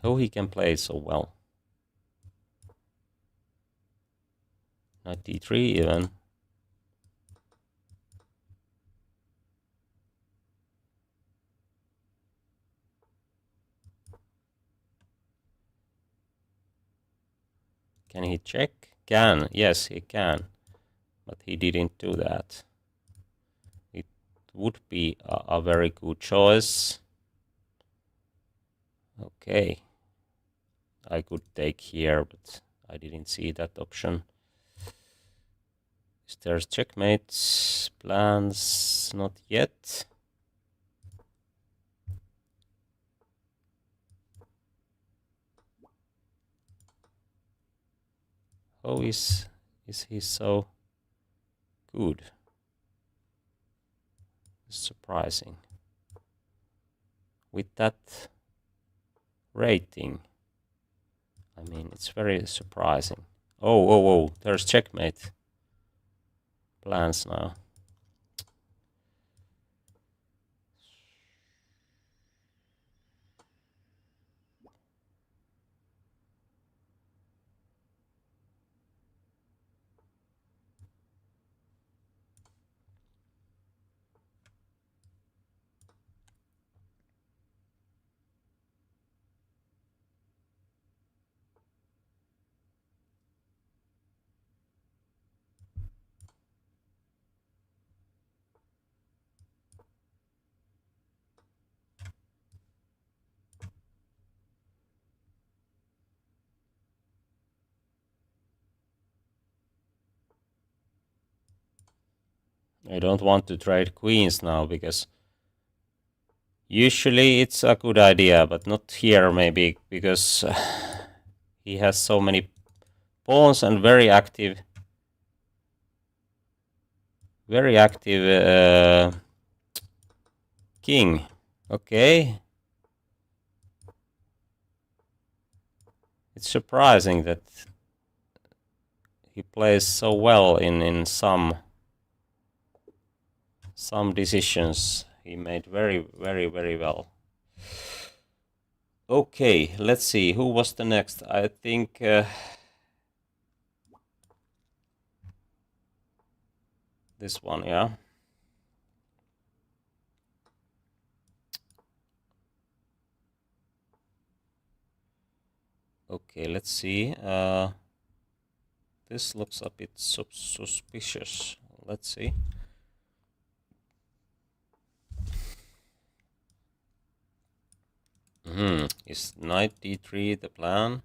Oh, he can play so well. Knight d3 even. Can he check? Can. Yes, he can. But he didn't do that. It would be a very good choice. Okay. I could take here, but I didn't see that option. Is there checkmate plans? Not yet. How is he so good? It's surprising. With that rating, I mean, it's very surprising. Oh, there's checkmate plans now. I don't want to trade queens now, because usually it's a good idea, but not here maybe, because he has so many pawns and very active king. Okay. It's surprising that he plays so well in some decisions. He made very well. Okay, let's see. Who was the next? I think this one, yeah. Okay, let's see. This looks a bit suspicious. Let's see. Is knight d3 the plan?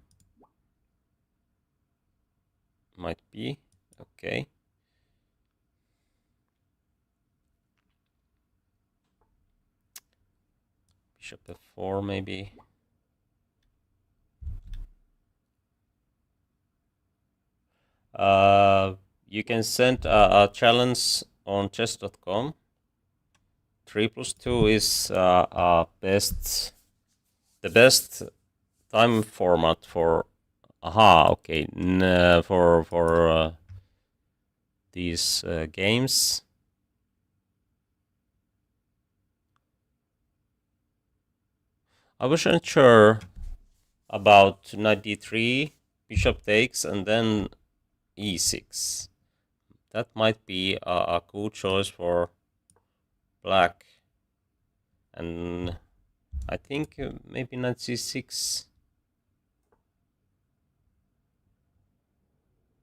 Might be. Okay. Bishop f4 maybe. You can send a challenge on chess.com. 3+2 is the best time format for okay, for these games. I wasn't sure about knight d3, bishop takes, and then e6. That might be a good choice for black. And I think maybe knight c6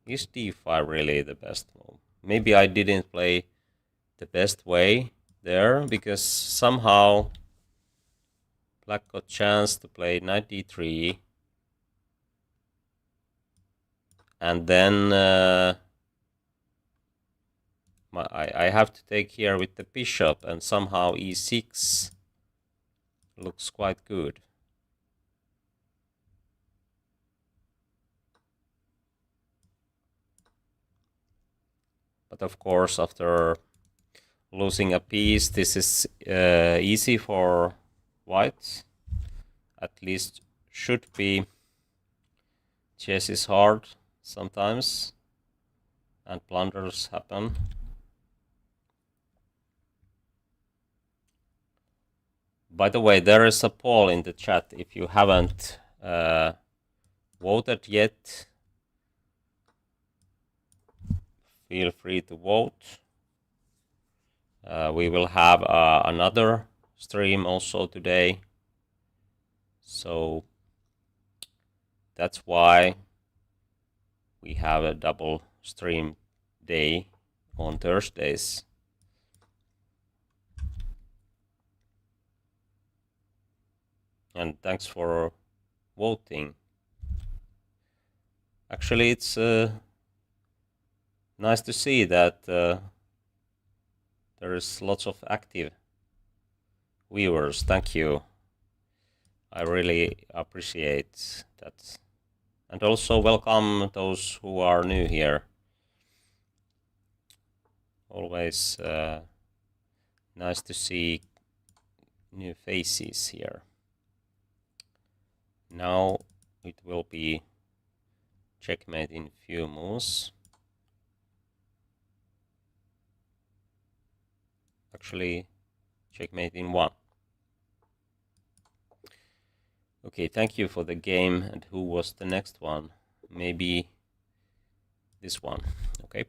is d5 really the best move. Maybe I didn't play the best way there, because somehow black got chance to play knight d3, and then I have to take here with the bishop, and somehow e6 looks quite good. But of course, after losing a piece, this is easy for white. At least should be. Chess is hard sometimes, and blunders happen. By the way, there is a poll in the chat. If you haven't voted yet, feel free to vote. We will have another stream also today, so that's why we have a double stream day on Thursdays. And thanks for voting. Actually, it's nice to see that there is lots of active viewers. Thank you. I really appreciate that. And also welcome those who are new here. Always nice to see new faces here. Now it will be checkmate in few moves. Actually, checkmate in one. Okay, thank you for the game. And who was the next one? Maybe this one. Okay.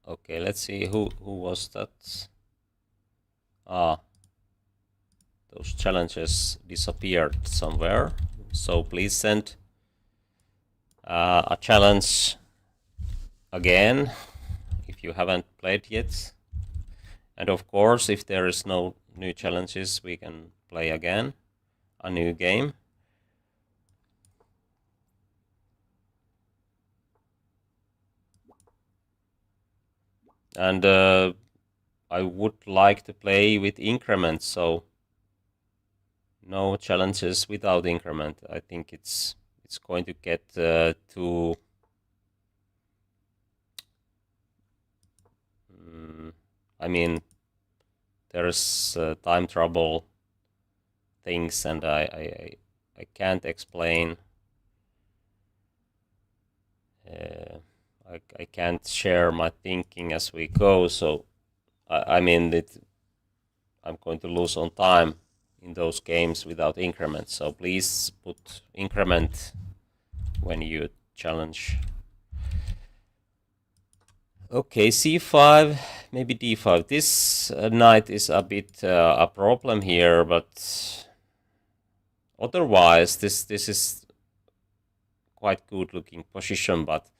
Okay, let's see who was that. Those challenges disappeared somewhere. So please send a challenge again if you haven't played yet. And of course, if there is no new challenges, we can play again a new game. And I would like to play with increments, so no challenges without increment. I think it's going to get too I mean, there's time trouble things, and I can't explain. I can't share my thinking as we go, so I mean I'm going to lose on time in those games without increment. So please put increment when you challenge. Okay, c5, maybe d5. This knight is a bit a problem here, but otherwise this is quite good looking position. But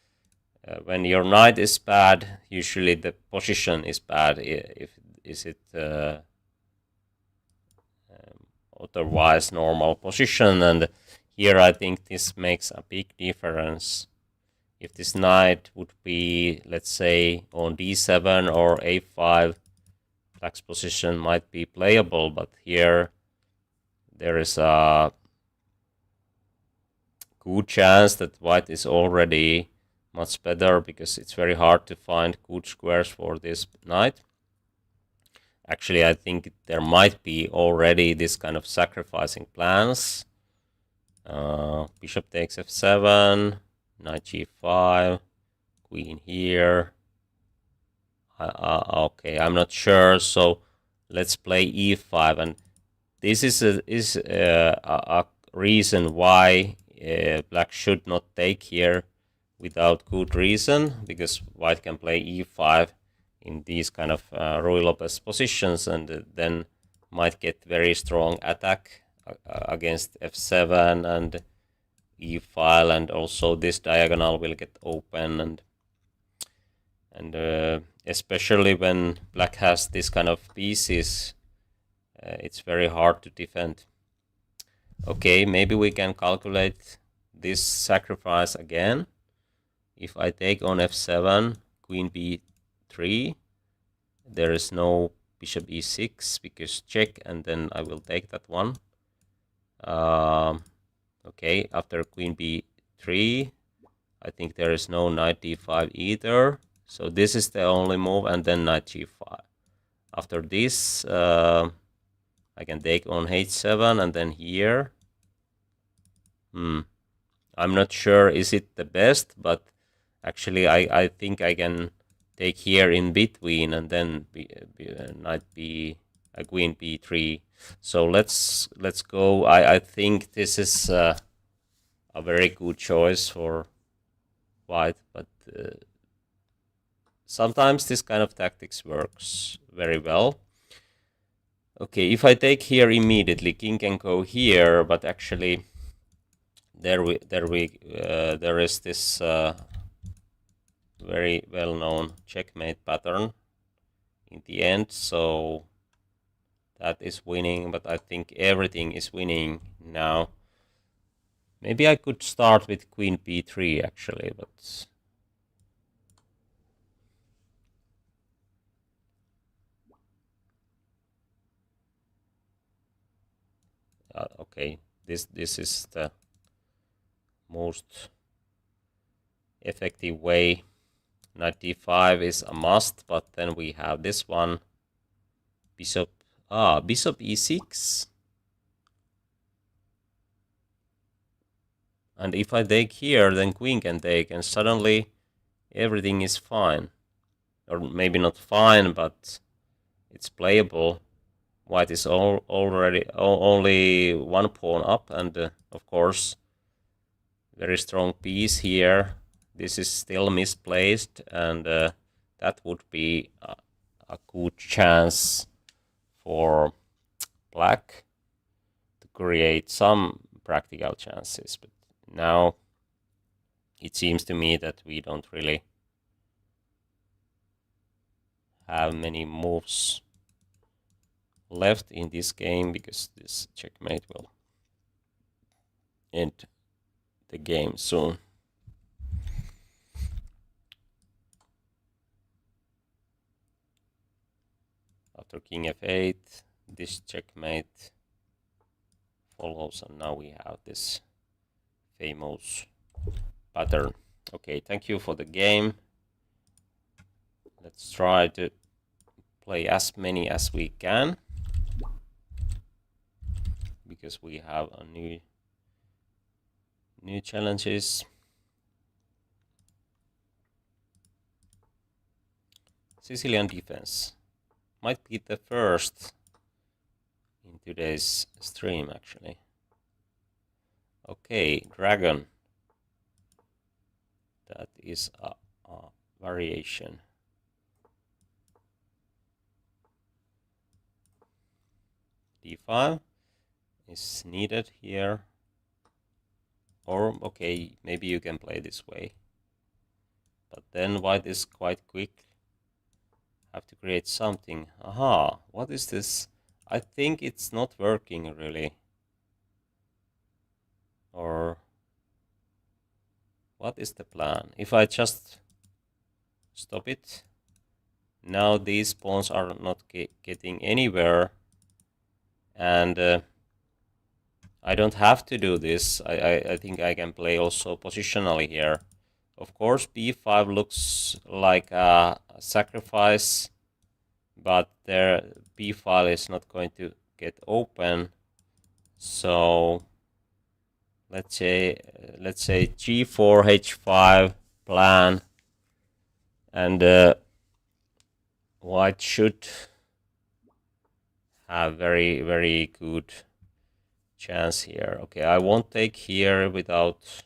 when your knight is bad, usually the position is bad. Is it otherwise normal position? And here I think this makes a big difference. If this knight would be, let's say, on d7 or a5, black's position might be playable, but here there is a good chance that white is already much better, because it's very hard to find good squares for this knight. Actually, I think there might be already this kind of sacrificing plans. Bishop takes f7. Knight g5, queen here. Okay, I'm not sure, so let's play e5, and this is a reason why black should not take here, without good reason, because white can play e5 in these kind of Ruy Lopez positions, and then might get very strong attack against f7 and e file, and also this diagonal will get open, and especially when black has this kind of pieces, it's very hard to defend. Okay, maybe we can calculate this sacrifice again. If I take on f7, queen b3, there is no bishop e6 because check, and then I will take that one. Okay, after queen b3, I think there is no knight d5 either. So this is the only move, and then knight g5. After this, I can take on h7, and then here. I'm not sure is it the best, but actually I think I can take here in between, and then knight queen b3. So let's go. I think this is a very good choice for white, but sometimes this kind of tactics works very well. Okay, if I take here immediately, king can go here, but actually there is this very well-known checkmate pattern in the end, so that is winning, but I think everything is winning now. Maybe I could start with queen b3 actually, but okay, this is the most effective way. Knight d5 is a must, but then we have this one, bishop e6. And if I take here, then queen can take, and suddenly everything is fine. Or maybe not fine, but it's playable. White is already only one pawn up, and of course, very strong piece here. This is still misplaced, and that would be a good chance for black to create some practical chances. But now it seems to me that we don't really have many moves left in this game, because this checkmate will end the game soon. After king f8, this checkmate follows, and now we have this famous pattern. Okay, thank you for the game. Let's try to play as many as we can, because we have a new challenges. Sicilian defense might be the first in today's stream actually. Okay, dragon. That is a variation. d5 is needed here. Or, okay, maybe you can play this way. But then white is quite quick. Have to create something. Aha, what is this? I think it's not working really. Or what is the plan? If I just stop it, now these pawns are not getting anywhere, and I don't have to do this. I think I can play also positionally here. Of course, b5 looks like a sacrifice, but their b file is not going to get open. So let's say g4 h5 plan, and white should have very good chance here. Okay, I won't take here without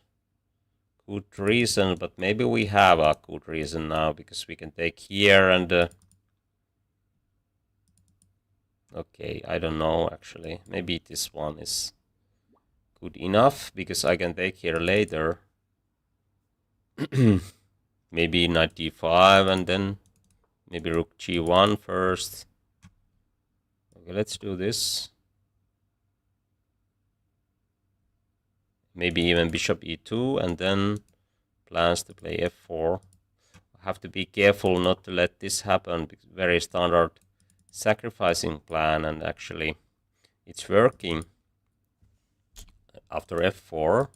good reason, but maybe we have a good reason now, because we can take here and okay, I don't know actually. Maybe this one is good enough, because I can take here later. Maybe knight d5 and then maybe rook g1 first. Okay, let's do this. Maybe even bishop e2 and then plans to play f4. I have to be careful not to let this happen, because very standard sacrificing plan, and actually it's working. After f4,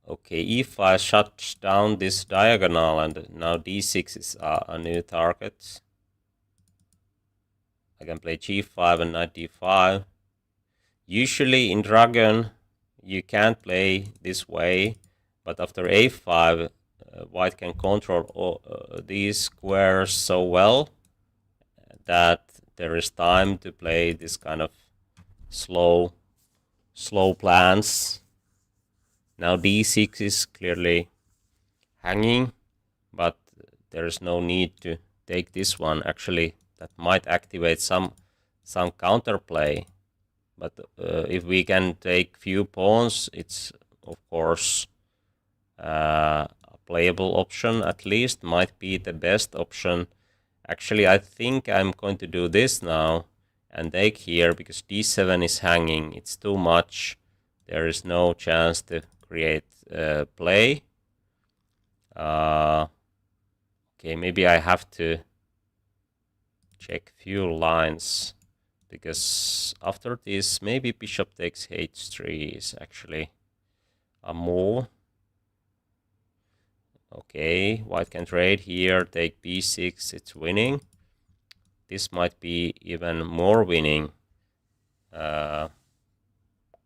okay, e5 shuts down this diagonal, and now d6 is a new target. I can play g5 and knight d5. Usually in Dragon you can't play this way, but after a5 white can control all, these squares so well that there is time to play this kind of slow plans. Now d6 is clearly hanging, but there is no need to take this one. Actually, that might activate some counterplay. But if we can take few pawns, it's of course a playable option. At least might be the best option. Actually, I think I'm going to do this now and take here, because d7 is hanging. It's too much. There is no chance to create play. Okay, maybe I have to check few lines, because after this, maybe bishop takes h3 is actually a move. Okay, white can trade here, take b6, it's winning. This might be even more winning.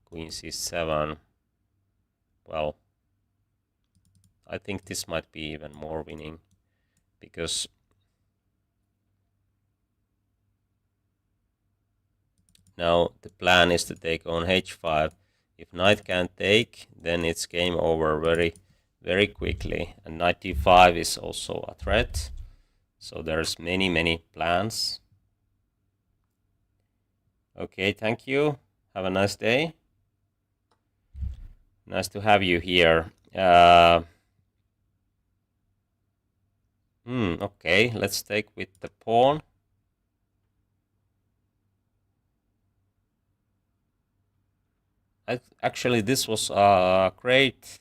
Queen c7. Well, I think this might be even more winning, because now the plan is to take on h5. If knight can't take, then it's game over very quickly. And knight d5 is also a threat. So there's many plans. Okay, thank you. Have a nice day. Nice to have you here. Okay, let's take with the pawn. Actually, this was a great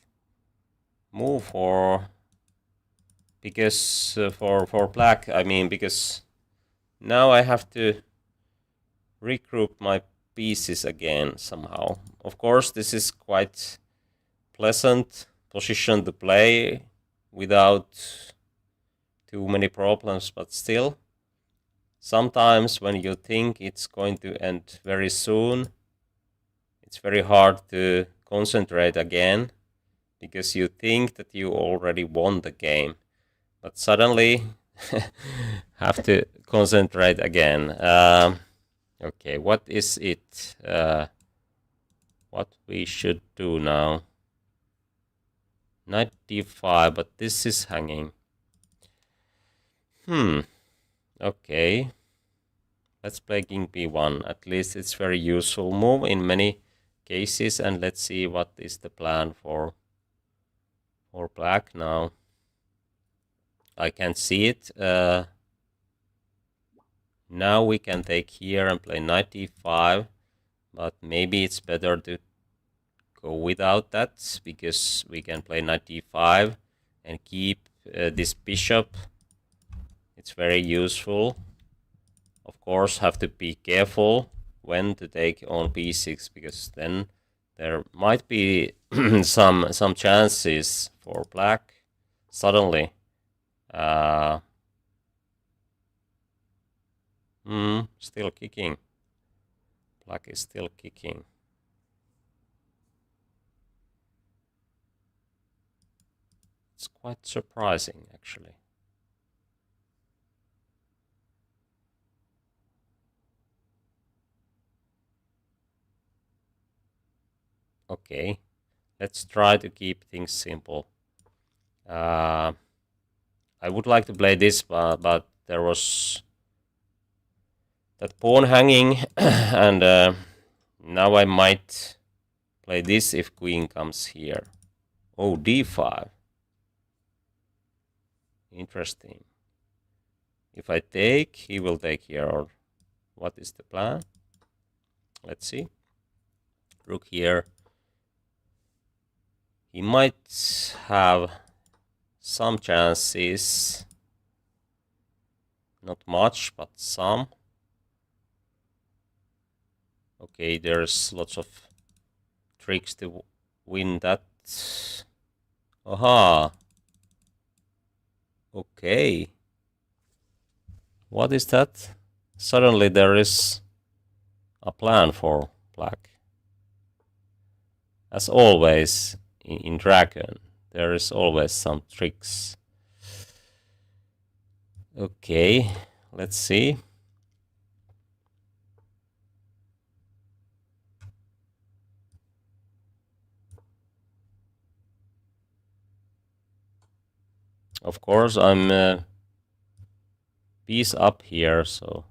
move for black. I mean, because now I have to regroup my pieces again somehow. Of course, this is quite pleasant position to play without too many problems, but still, sometimes when you think it's going to end very soon, it's very hard to concentrate again, because you think that you already won the game, but suddenly have to concentrate again. Okay, what is it? What we should do now? Knight d5, but this is hanging. Okay. Let's play king b1. At least it's very useful move in many cases, and let's see what is the plan for black now. I can't see it. Now we can take here and play knight d5, but maybe it's better to go without that, because we can play knight d5 and keep this bishop. It's very useful. Of course, have to be careful when to take on b6, because then there might be some chances for black suddenly. Still kicking. Black is still kicking. It's quite surprising, actually. Okay, let's try to keep things simple. I would like to play this, but there was that pawn hanging, and now I might play this if queen comes here. Oh, d5. Interesting. If I take, he will take here, or what is the plan? Let's see. Rook here. He might have some chances. Not much, but some. Okay, there's lots of tricks to win that. Aha. Okay. What is that? Suddenly there is a plan for black. As always in Dragon, there is always some tricks. Okay, let's see. Of course, I'm piece up here, so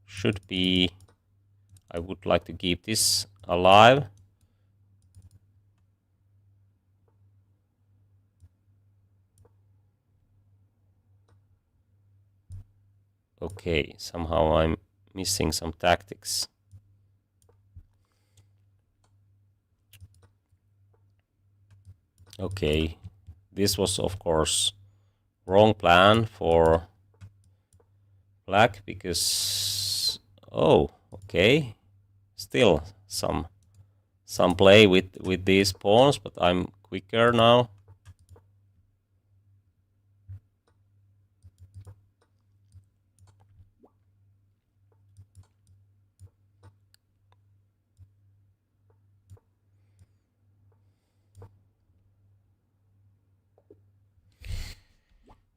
should be. I would like to keep this alive. Okay, somehow I'm missing some tactics. Okay, this was of course wrong plan for black because okay, still some play with these pawns, but I'm quicker now.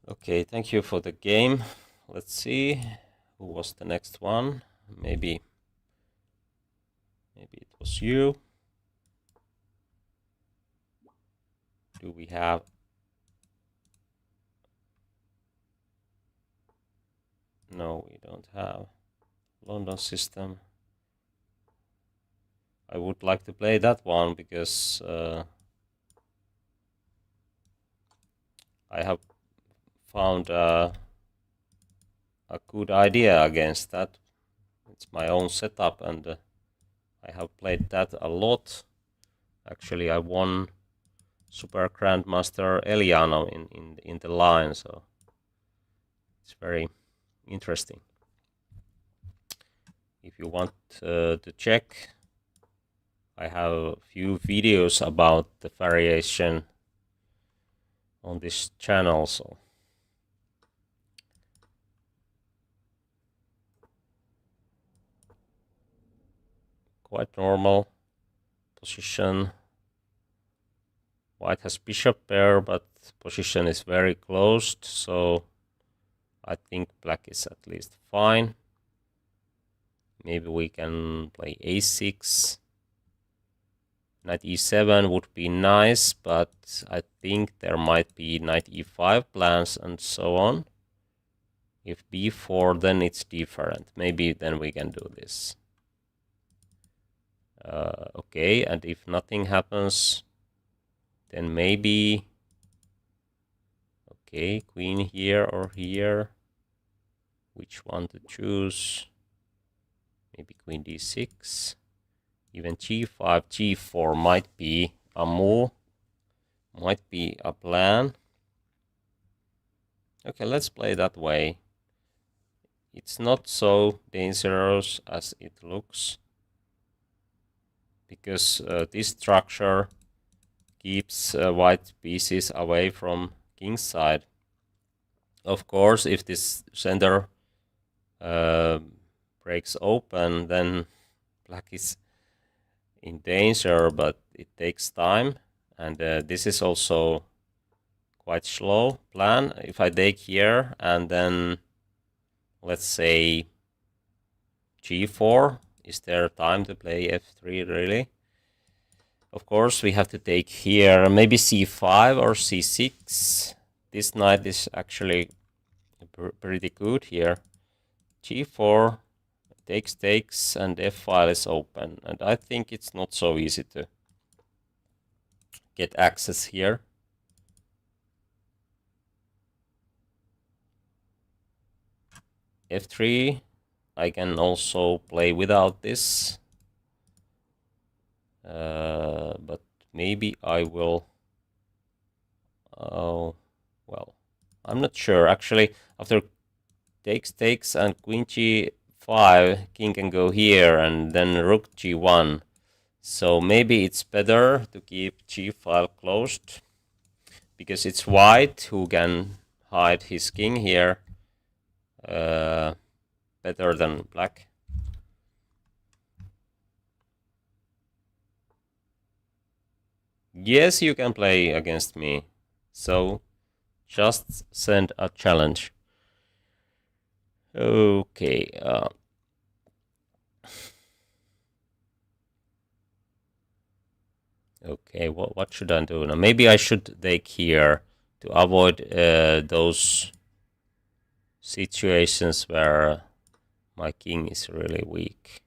Okay, thank you for the game. Let's see who was the next one. Maybe it was you. Do we have? No, we don't have. London system. I would like to play that one because I have found a good idea against that. It's my own setup, and I have played that a lot. Actually, I won Super Grandmaster Eliano in the line, so it's very interesting. If you want to check, I have a few videos about the variation on this channel, so quite normal position. White has bishop pair, but position is very closed, so I think black is at least fine. Maybe we can play a6. Knight e7 would be nice, but I think there might be knight e5 plans and so on. If b4, then it's different. Maybe then we can do this. Okay, and if nothing happens, then maybe... Okay, queen here or here. Which one to choose? Maybe queen d6. Even g5, g4 might be a move. Might be a plan. Okay, let's play that way. It's not so dangerous as it looks, because this structure keeps white pieces away from king's side. Of course, if this center breaks open, then black is in danger, but it takes time, and this is also quite slow plan. If I take here and then let's say g4, is there time to play f3 really? Of course, we have to take here maybe c5 or c6. This knight is actually pretty good here. g4, takes, and f-file is open. And I think it's not so easy to get access here. f3, I can also play without this. But maybe I will... Oh, well, I'm not sure. Actually, after takes and queen g5, king can go here, and then rook g1. So maybe it's better to keep g-file closed, because it's white who can hide his king here better than black. Yes, you can play against me. So just send a challenge. Okay. Okay, what should I do now? Maybe I should take here to avoid those situations where my king is really weak.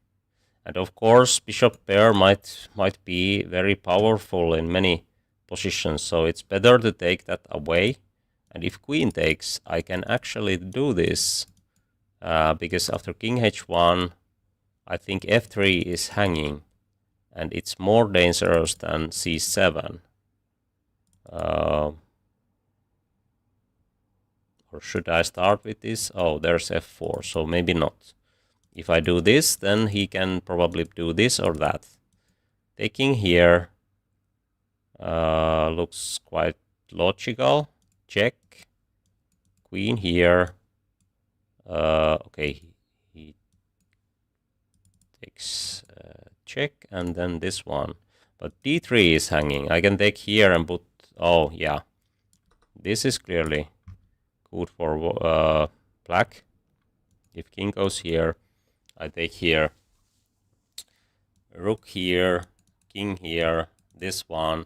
And of course, bishop pair might be very powerful in many positions, so it's better to take that away. And if queen takes, I can actually do this, because after king h1, I think f3 is hanging, and it's more dangerous than c7. Or should I start with this? Oh, there's f4, so maybe not. If I do this, then he can probably do this or that. Taking here looks quite logical. Check. Queen here. Okay, he takes check, and then this one. But d3 is hanging. I can take here and put... Oh, yeah. This is clearly good for black. If king goes here, I take here. Rook here, king here, this one,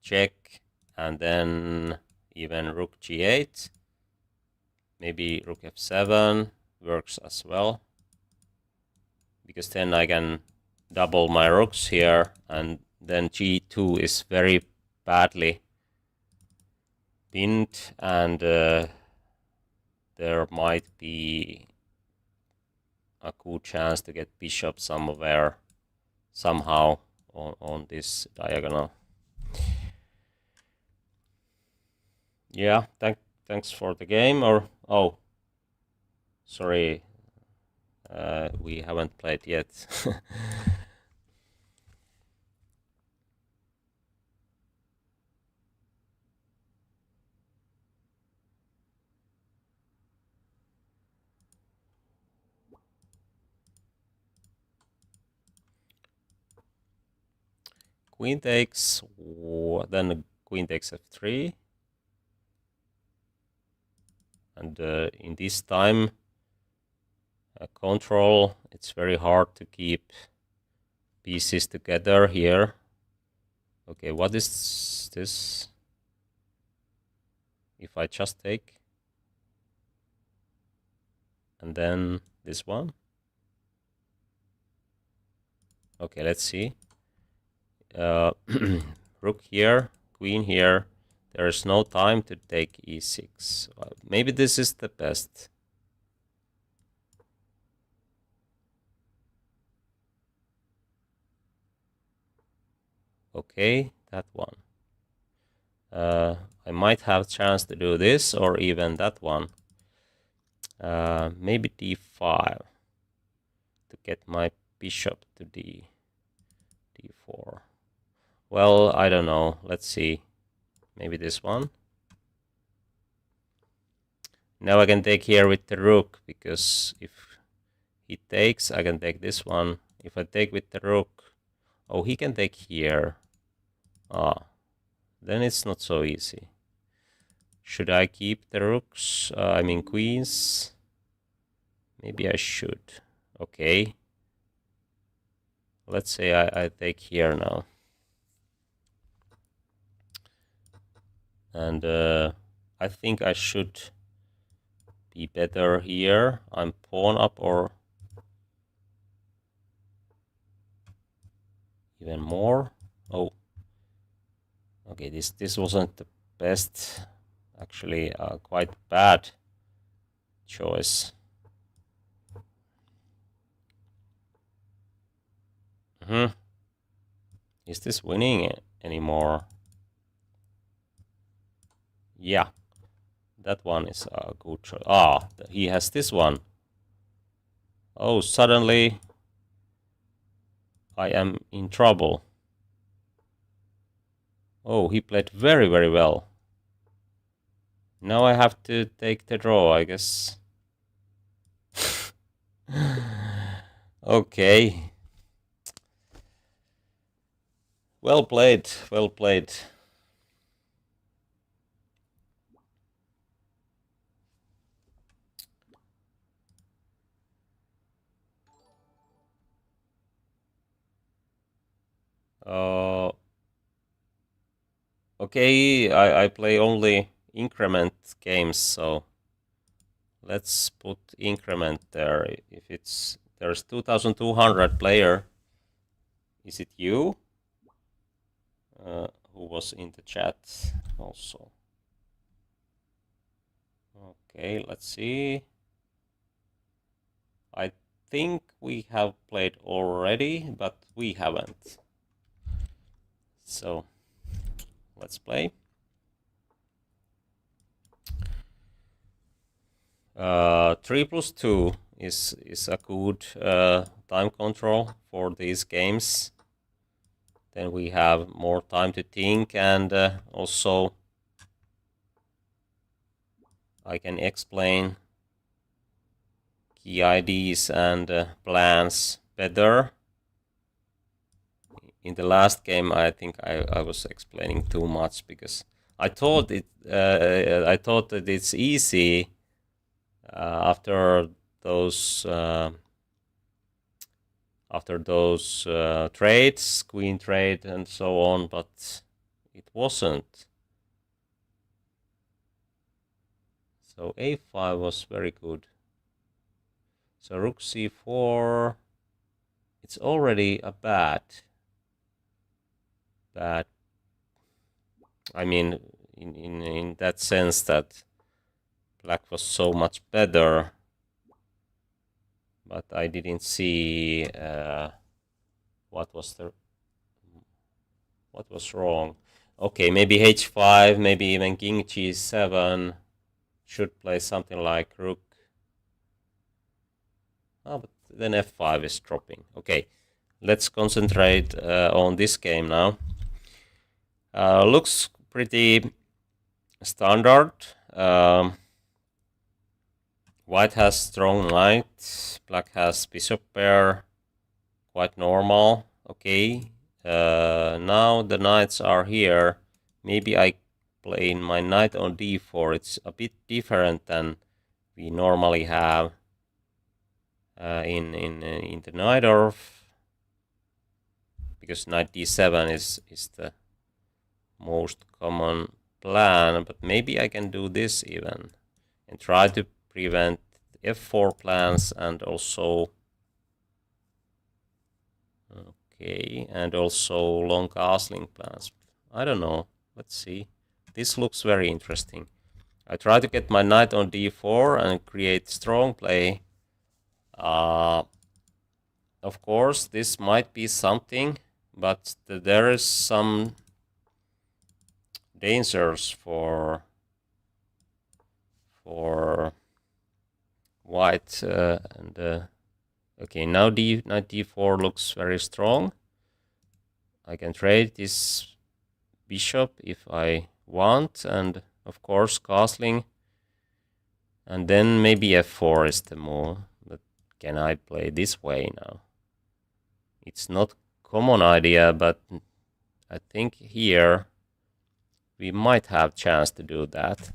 check, and then even rook g8. Maybe rook f7 works as well, because then I can double my rooks here, and then g2 is very badly pinned, and there might be a good chance to get bishop somewhere, somehow on this diagonal. Yeah, thanks for the game. Or oh, sorry, we haven't played yet. Queen takes, then queen takes f3. And in this time control, it's very hard to keep pieces together here. Okay, what is this? If I just take, and then this one. Okay, let's see. Rook here, queen here. There is no time to take e6. Maybe this is the best. Okay, that one. I might have a chance to do this, or even that one. Maybe d5 to get my bishop to d4. Well, I don't know. Let's see. Maybe this one. Now I can take here with the rook, because if he takes, I can take this one. If I take with the rook, oh, he can take here. Then it's not so easy. Should I keep the rooks? I mean queens? Maybe I should. Okay. Let's say I take here now. And I think I should be better here. I'm pawn up or even more. Oh, okay, this wasn't the best, actually quite bad choice. Is this winning anymore? Yeah, that one is a good choice. Ah, he has this one. Oh, suddenly I am in trouble. Oh, he played very, very well. Now I have to take the draw, I guess. Okay. Well played, well played. Okay, I play only increment games, so let's put increment there. If there's 2,200 player, is it you? Who was in the chat also? Okay, let's see. I think we have played already, but we haven't. So let's play. 3+2 is a good time control for these games. Then we have more time to think, and also I can explain key ideas and plans better. In the last game, I think I was explaining too much because I thought that it's easy after those trades, queen trade and so on, but it wasn't. So a5 was very good. So rook c4, it's already a bad. I mean, in that sense that black was so much better, but I didn't see what was wrong. Okay, maybe h5, maybe even king g7 should play something like rook. Oh, but then f5 is dropping. Okay, let's concentrate on this game now. Looks pretty standard. White has strong knight, black has bishop pair, quite normal. Okay, now the knights are here. Maybe I play my knight on d4. It's a bit different than we normally have in the Najdorf, because knight d7 is the most common plan. But maybe I can do this even and try to prevent f4 plans, and also and also long castling plans. I don't know. Let's see. This looks very interesting. I try to get my knight on d4 and create strong play. Of course, this might be something, but there is some dangers for white. Okay, now knight d4 looks very strong. I can trade this bishop if I want, and of course castling, and then maybe f4 is the move. But can I play this way now? It's not common idea, but I think here we might have chance to do that.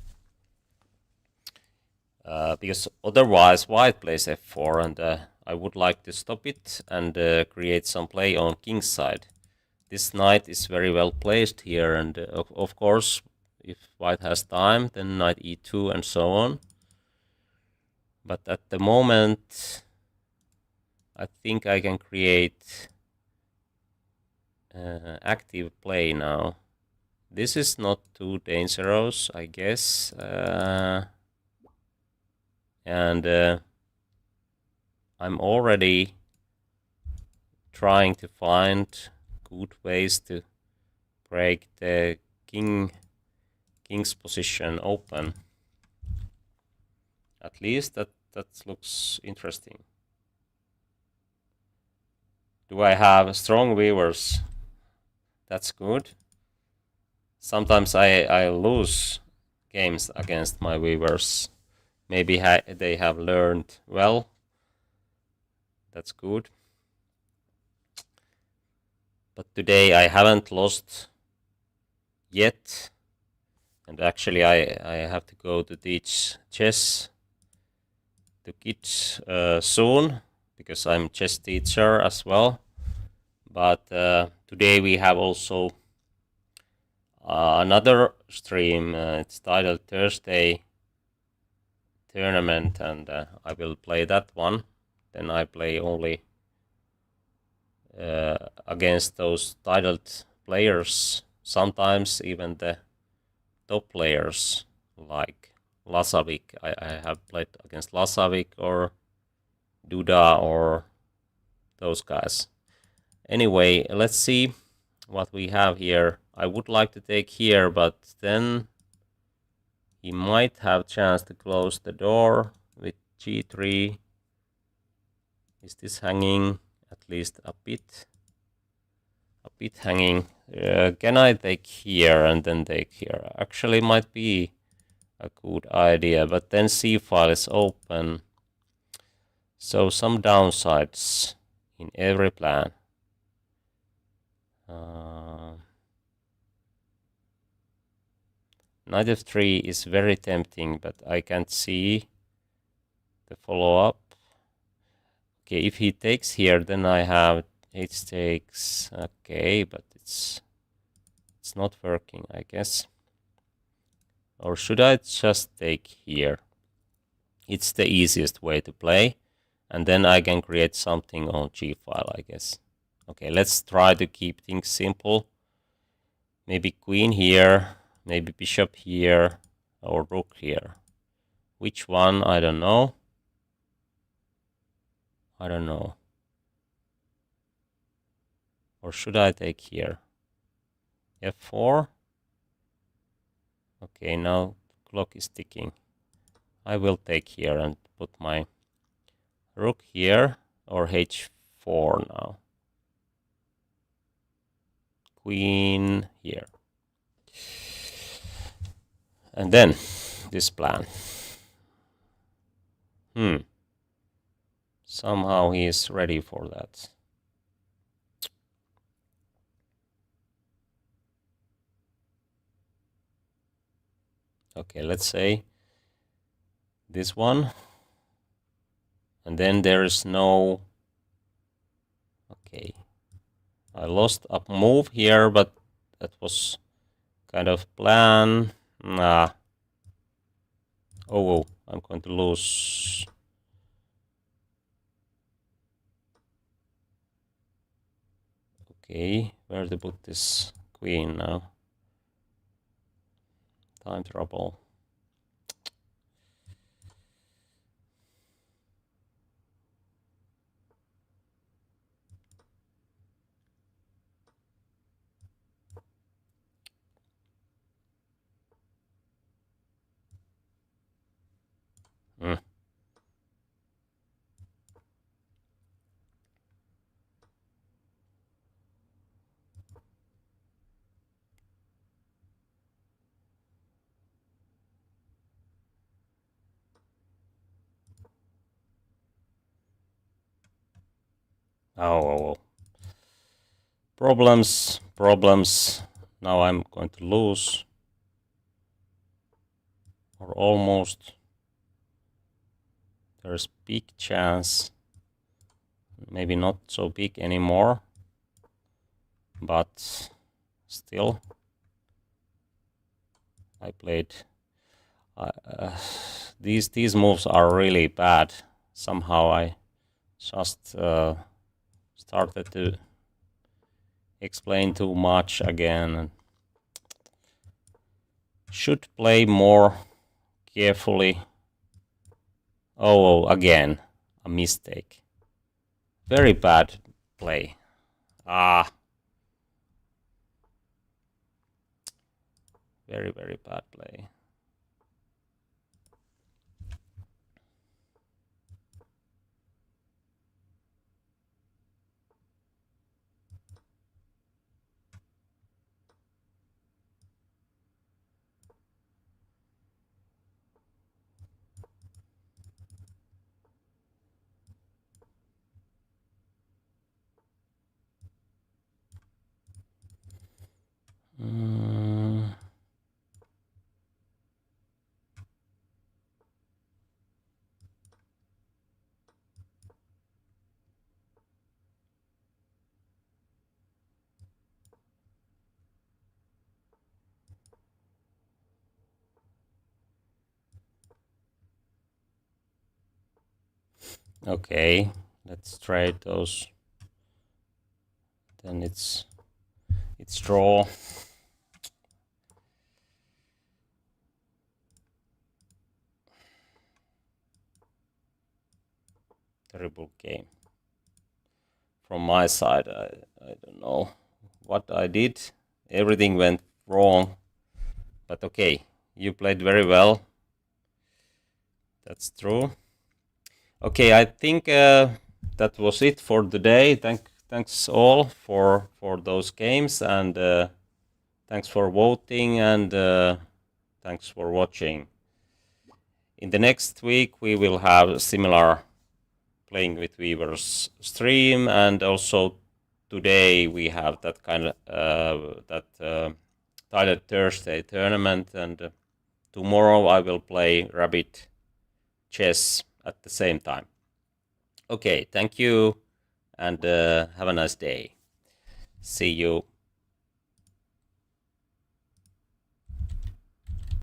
Because otherwise white plays f4, and I would like to stop it and create some play on king's side. This knight is very well placed here, and of course if white has time, then knight e2 and so on. But at the moment, I think I can create active play now. This is not too dangerous, I guess. And I'm already trying to find good ways to break the king's position open. At least that looks interesting. Do I have strong weavers? That's good. Sometimes I lose games against my weavers. Maybe they have learned well. That's good. But today I haven't lost yet. And actually I have to go to teach chess to kids soon, because I'm chess teacher as well. But today we have also another stream. It's titled Thursday Tournament, and I will play that one. Then I play only against those titled players, sometimes even the top players like Lasavik. I have played against Lasavik or Duda or those guys. Anyway, let's see what we have here. I would like to take here, but then he might have chance to close the door with g3. Is this hanging? At least a bit hanging. Can I take here and then take here? Actually might be a good idea, but then c file is open. So some downsides in every plan. Knight f3 is very tempting, but I can't see the follow-up. Okay, if he takes here, then I have h takes. Okay, but it's not working, I guess. Or should I just take here? It's the easiest way to play, and then I can create something on g file, I guess. Okay, let's try to keep things simple. Maybe queen here, maybe bishop here, or rook here. Which one? I don't know. Or should I take here? f4. Okay, now clock is ticking. I will take here and put my rook here, or h4 now. Queen here. And then this plan. Somehow he is ready for that. Okay, let's say this one. And then there is no... Okay. I lost a move here, but that was kind of plan. Nah. Oh, I'm going to lose. Okay, where to put this queen now? Time trouble. Oh. Problems. Now I'm going to lose. Or almost. There's big chance. Maybe not so big anymore. But still. I played. These moves are really bad. Somehow I just started to explain too much again. Should play more carefully. Oh, again, a mistake. Very bad play. Very, very bad play. Okay, let's trade those. Then it's draw. Terrible game from my side. I don't know what I did. Everything went wrong. But okay, you played very well. That's true. Okay, I think that was it for today. Thanks all for those games, and thanks for voting, and thanks for watching. In the next week, we will have a similar Playing with Weavers stream, and also today we have that kind of Tyler Thursday tournament, and tomorrow I will play Rabbit chess at the same time. Okay, thank you, and have a nice day. See you.